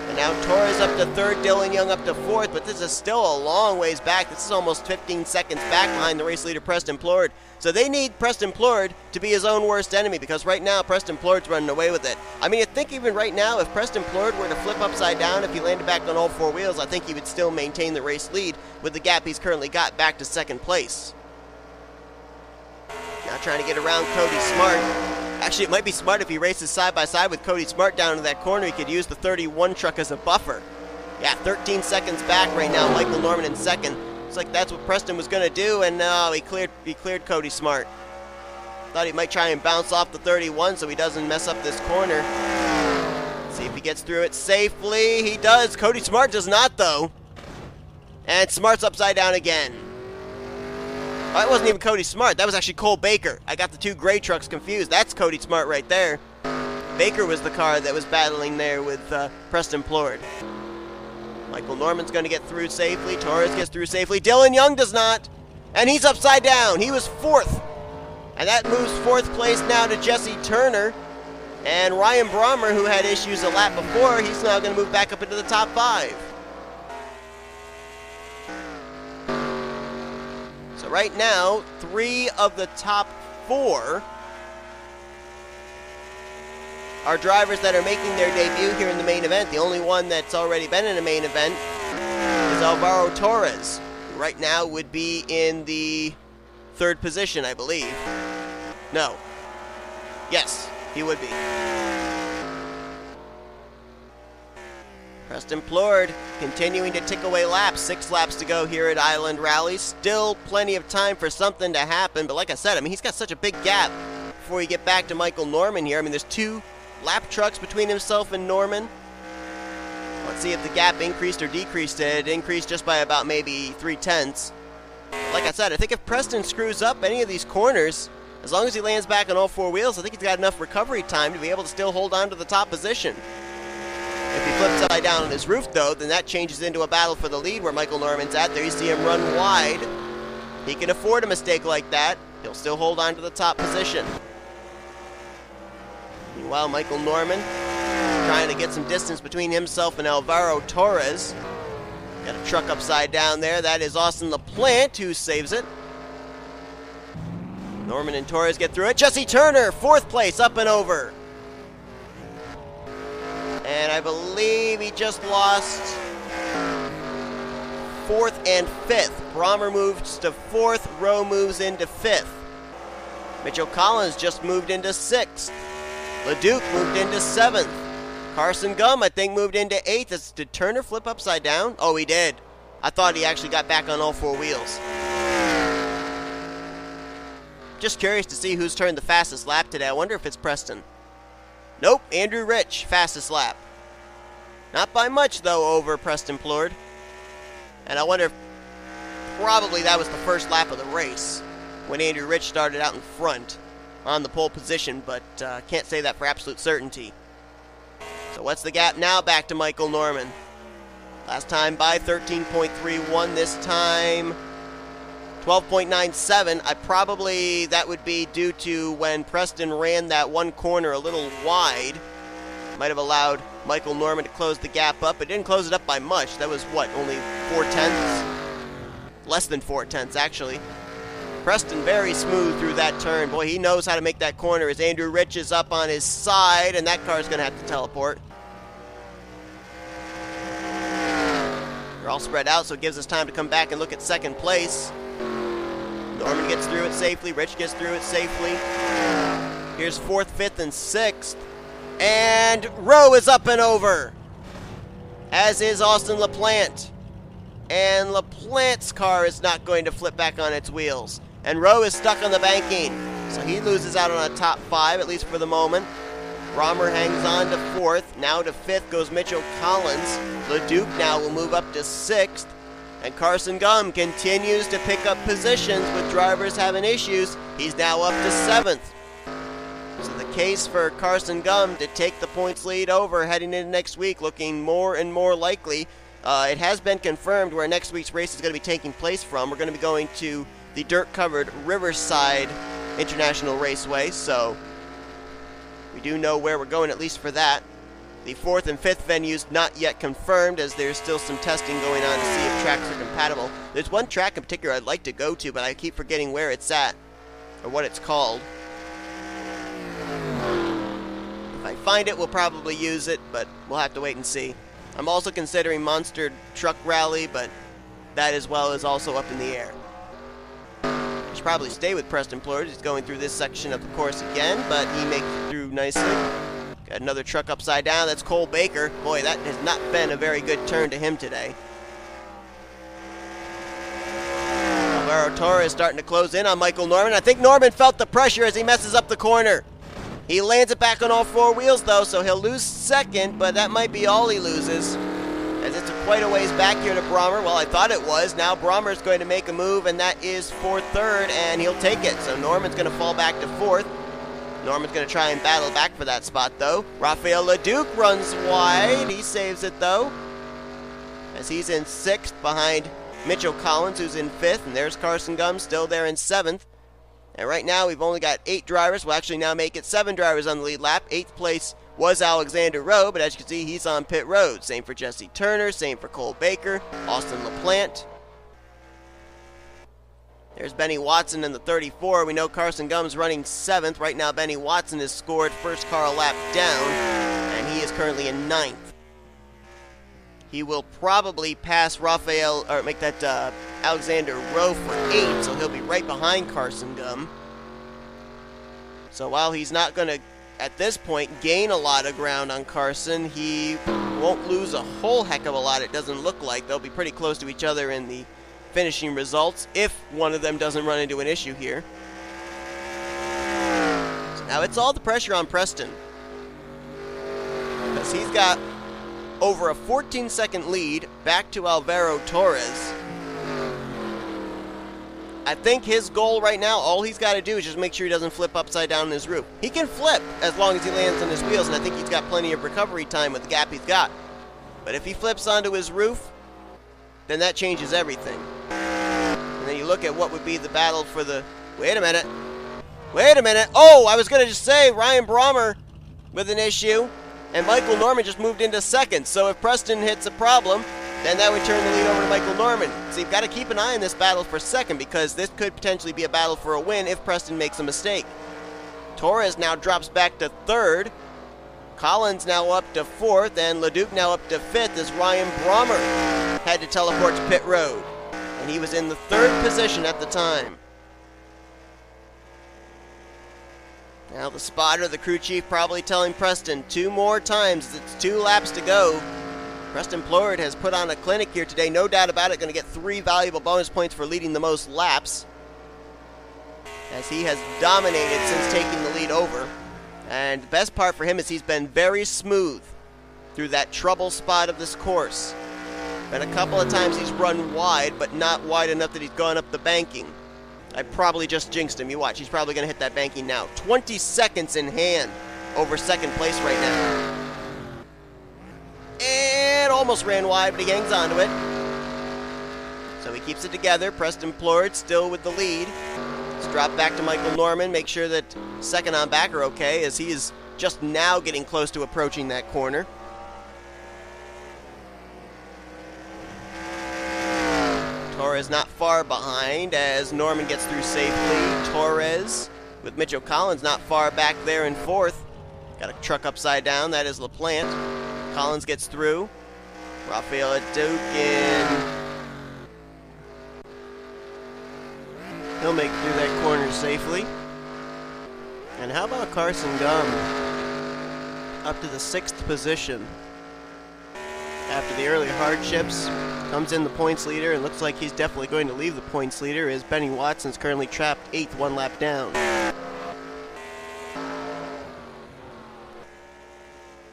And now Torres up to third, Dillon Young up to fourth, but this is still a long ways back. This is almost 15 seconds back behind the race leader, Preston Plourd. So they need Preston Plourd to be his own worst enemy, because right now Preston Plourd's running away with it. I mean, I think even right now, if Preston Plourd were to flip upside down, if he landed back on all four wheels, I think he would still maintain the race lead with the gap he's currently got back to second place. Now trying to get around Cody Smart. Actually, it might be smart if he races side by side with Cody Smart down to that corner. He could use the 31 truck as a buffer. Yeah, 13 seconds back right now, Michael Norman in second. Looks like that's what Preston was going to do, and no, he cleared Cody Smart. Thought he might try and bounce off the 31 so he doesn't mess up this corner. See if he gets through it safely. He does. Cody Smart does not, though. And Smart's upside down again. Oh, that wasn't even Cody Smart. That was actually Cole Baker. I got the two gray trucks confused. That's Cody Smart right there. Baker was the car that was battling there with Preston Plourd. Michael Norman's going to get through safely. Torres gets through safely. Dillon Young does not. And he's upside down. He was fourth. And that moves fourth place now to Jesse Turner. And Ryan Brommer, who had issues a lap before, he's now going to move back up into the top five. So right now, 3 of the top 4 are drivers that are making their debut here in the main event. The only one that's already been in a main event is Alvaro Torres, who right now would be in the 3rd position, I believe. No. Yes, he would be. Preston Plourd continuing to tick away laps. 6 laps to go here at Island Rally. Still plenty of time for something to happen, but like I said, I mean, he's got such a big gap before you get back to Michael Norman here. I mean, there's 2 lap trucks between himself and Norman. Let's see if the gap increased or decreased. It increased just by about maybe 3/10. Like I said, I think if Preston screws up any of these corners, as long as he lands back on all 4 wheels, I think he's got enough recovery time to be able to still hold on to the top position. If he flips upside down on his roof, though, then that changes into a battle for the lead where Michael Norman's at. There you see him run wide. He can afford a mistake like that. He'll still hold on to the top position. Meanwhile, Michael Norman trying to get some distance between himself and Alvaro Torres. Got a truck upside down there. That is Austin LaPlante who saves it. Norman and Torres get through it. Jesse Turner, 4th place, up and over. And I believe he just lost 4th and 5th. Brommer moves to 4th. Rowe moves into 5th. Mitchell Collins just moved into 6th. Leduc moved into 7th. Karson Gum, I think, moved into 8th. Did Turner flip upside down? Oh, he did. I thought he actually got back on all 4 wheels. Just curious to see who's turned the fastest lap today. I wonder if it's Preston. Nope, Andrew Rich, fastest lap. Not by much, though, over Preston Plourd. And I wonder if probably that was the first lap of the race when Andrew Rich started out in front on the pole position, but can't say that for absolute certainty. So what's the gap now? Back to Michael Norman. Last time by 13.31, this time 12.97. That would be due to when Preston ran that one corner a little wide. Might have allowed Michael Norman to close the gap up. It didn't close it up by much. That was, what, only 4/10? Less than 4/10, actually. Preston very smooth through that turn. Boy, he knows how to make that corner as Andrew Rich is up on his side, and that car's going to have to teleport. They're all spread out, so it gives us time to come back and look at second place. Norman gets through it safely. Rich gets through it safely. Here's 4th, 5th, and 6th. And Rowe is up and over, as is Austin LaPlante. And LaPlante's car is not going to flip back on its wheels. And Rowe is stuck on the banking, so he loses out on a top 5, at least for the moment. Brommer hangs on to 4th. Now to 5th goes Mitchell Collins. Leduc now will move up to 6th. And Karson Gum continues to pick up positions with drivers having issues. He's now up to 7th. So the case for Karson Gum to take the points lead over heading into next week looking more and more likely. It has been confirmed where next week's race is going to be taking place from. We're going to be going to the dirt-covered Riverside International Raceway, so we do know where we're going, at least for that. The 4th and 5th venues not yet confirmed, as there's still some testing going on to see if tracks are compatible. There's one track in particular I'd like to go to, but I keep forgetting where it's at, or what it's called. If I find it, we'll probably use it, but we'll have to wait and see. I'm also considering Monster Truck Rally, but that as well is also up in the air. I should probably stay with Preston Plourd. He's going through this section of the course again, but he makes it through nicely. Got another truck upside down. That's Cole Baker. Boy, that has not been a very good turn to him today. Alvaro Torres starting to close in on Michael Norman. I think Norman felt the pressure as he messes up the corner. He lands it back on all 4 wheels, though, so he'll lose second, but that might be all he loses, as it's quite a ways back here to Brommer. Well, I thought it was. Now Brommer's going to make a move, and that is for 3rd, and he'll take it. So Norman's going to fall back to 4th. Norman's going to try and battle back for that spot, though. Raphael Leduc runs wide. He saves it, though, as he's in 6th behind Mitchell Collins, who's in 5th, and there's Karson Gum still there in 7th. And right now we've only got 8 drivers. We'll actually now make it 7 drivers on the lead lap. 8th place was Alexander Rowe, but as you can see, he's on pit road. Same for Jesse Turner, same for Cole Baker, Austin LaPlante. There's Benny Watson in the 34. We know Karson Gum's running 7th. Right now, Benny Watson has scored first car a lap down, and he is currently in 9th. He will probably pass Raphael, or make that Alexander Rowe for 8, so he'll be right behind Karson Gum. So while he's not going to, at this point, gain a lot of ground on Karson, he won't lose a whole heck of a lot, it doesn't look like. They'll be pretty close to each other in the finishing results, if one of them doesn't run into an issue here. So now it's all the pressure on Preston, because he's got over a 14-second lead back to Alvaro Torres. I think his goal right now, all he's got to do is just make sure he doesn't flip upside down in his roof. He can flip as long as he lands on his wheels, and I think he's got plenty of recovery time with the gap he's got. But if he flips onto his roof, then that changes everything. And then you look at what would be the battle for the... Wait a minute. Oh, I was going to just say Ryan Brommer with an issue, and Michael Norman just moved into 2nd. So if Preston hits a problem, then that would turn the lead over to Michael Norman. So you've got to keep an eye on this battle for 2nd, because this could potentially be a battle for a win if Preston makes a mistake. Torres now drops back to 3rd. Collins now up to 4th, and Leduc now up to 5th as Ryan Brommer had to teleport to pit road. And he was in the 3rd position at the time. Now the spotter, the crew chief, probably telling Preston 2 more times. It's 2 laps to go. Preston Plourd has put on a clinic here today, no doubt about it. Going to get 3 valuable bonus points for leading the most laps, as he has dominated since taking the lead over. And the best part for him is he's been very smooth through that trouble spot of this course. Been a couple of times he's run wide, but not wide enough that he's gone up the banking. I probably just jinxed him. You watch. He's probably going to hit that banking now. 20 seconds in hand over 2nd place right now. And almost ran wide, but he hangs on to it. So he keeps it together. Preston Plourd still with the lead. Let's drop back to Michael Norman. Make sure that 2nd on back are okay, as he is just now getting close to approaching that corner. Torres not far behind as Norman gets through safely. Torres with Mitchell Collins not far back there in 4th. Got a truck upside down. That is LaPlante. Collins gets through. Raphael Leduc in. He'll make it through that corner safely. And how about Karson Gum up to the 6th position? After the early hardships, comes in the points leader, and looks like he's definitely going to leave the points leader, as Benny Watson's currently trapped 8th, 1 lap down.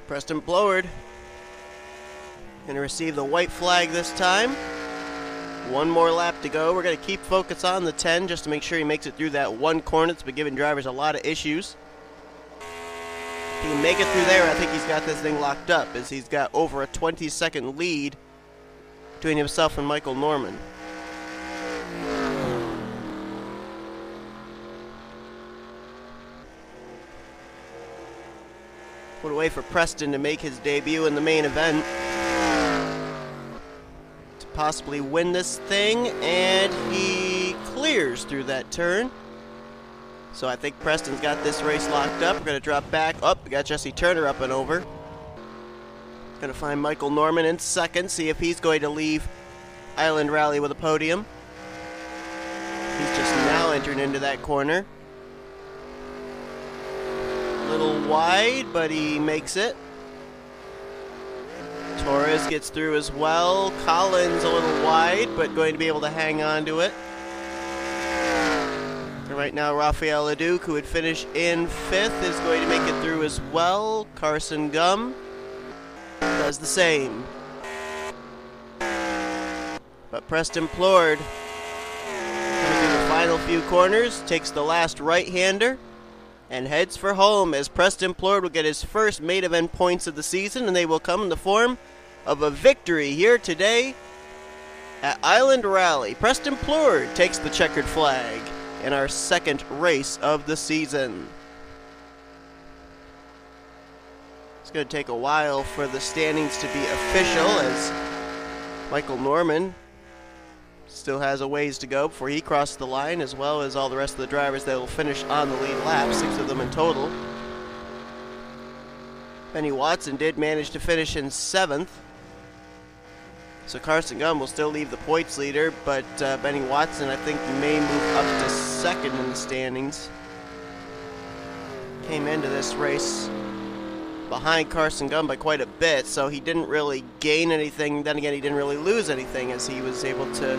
Preston Plourd going to receive the white flag this time. 1 more lap to go. We're going to keep focus on the 10 just to make sure he makes it through that 1 corner that's been giving drivers a lot of issues. If he can make it through there, I think he's got this thing locked up, as he's got over a 20-second lead between himself and Michael Norman. Put away for Preston to make his debut in the main event. To possibly win this thing, and he clears through that turn. So I think Preston's got this race locked up. We're going to drop back. Oh, we got Jesse Turner up and over. Going to find Michael Norman in second, see if he's going to leave Island Rally with a podium. He's just now entering into that corner. A little wide, but he makes it. Torres gets through as well. Collins a little wide, but going to be able to hang on to it. And right now, Raphael Leduc, who would finish in 5th, is going to make it through as well. Karson Gum does the same. But Preston Plourd, coming through the final few corners, takes the last right-hander and heads for home, as Preston Plourd will get his first main event points of the season, and they will come in the form of a victory here today at Island Rally. Preston Plourd takes the checkered flag in our second race of the season. It's going to take a while for the standings to be official, as Michael Norman still has a ways to go before he crosses the line, as well as all the rest of the drivers that will finish on the lead lap, 6 of them in total. Benny Watson did manage to finish in 7th. So Karson Gum will still leave the points leader, but Benny Watson, I think, may move up to 2nd in the standings. Came into this race behind Karson Gum by quite a bit, so he didn't really gain anything. Then again, he didn't really lose anything, as he was able to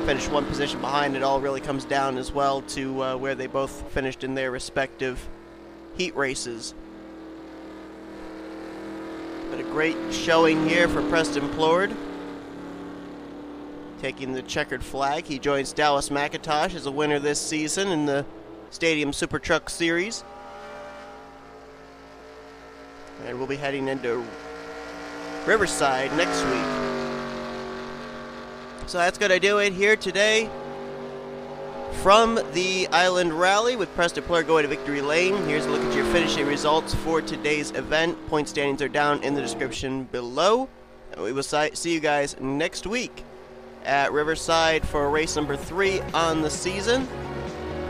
finish one position behind. It all really comes down as well to where they both finished in their respective heat races. But a great showing here for Preston Plourd, taking the checkered flag. He joins Dallas McIntosh as a winner this season in the Stadium Super Truck Series. And we'll be heading into Riverside next week. So that's going to do it here today from the Island Rally, with Preston Plourd going to victory lane. Here's a look at your finishing results for today's event. Point standings are down in the description below. And we will see you guys next week at Riverside for race number 3 on the season.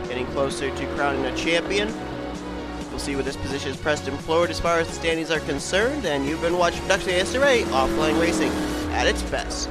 Getting closer to crowning a champion. We'll see what this position is Preston Plourd as far as the standings are concerned, and you've been watching production of NNSCRA Offline Racing at its best.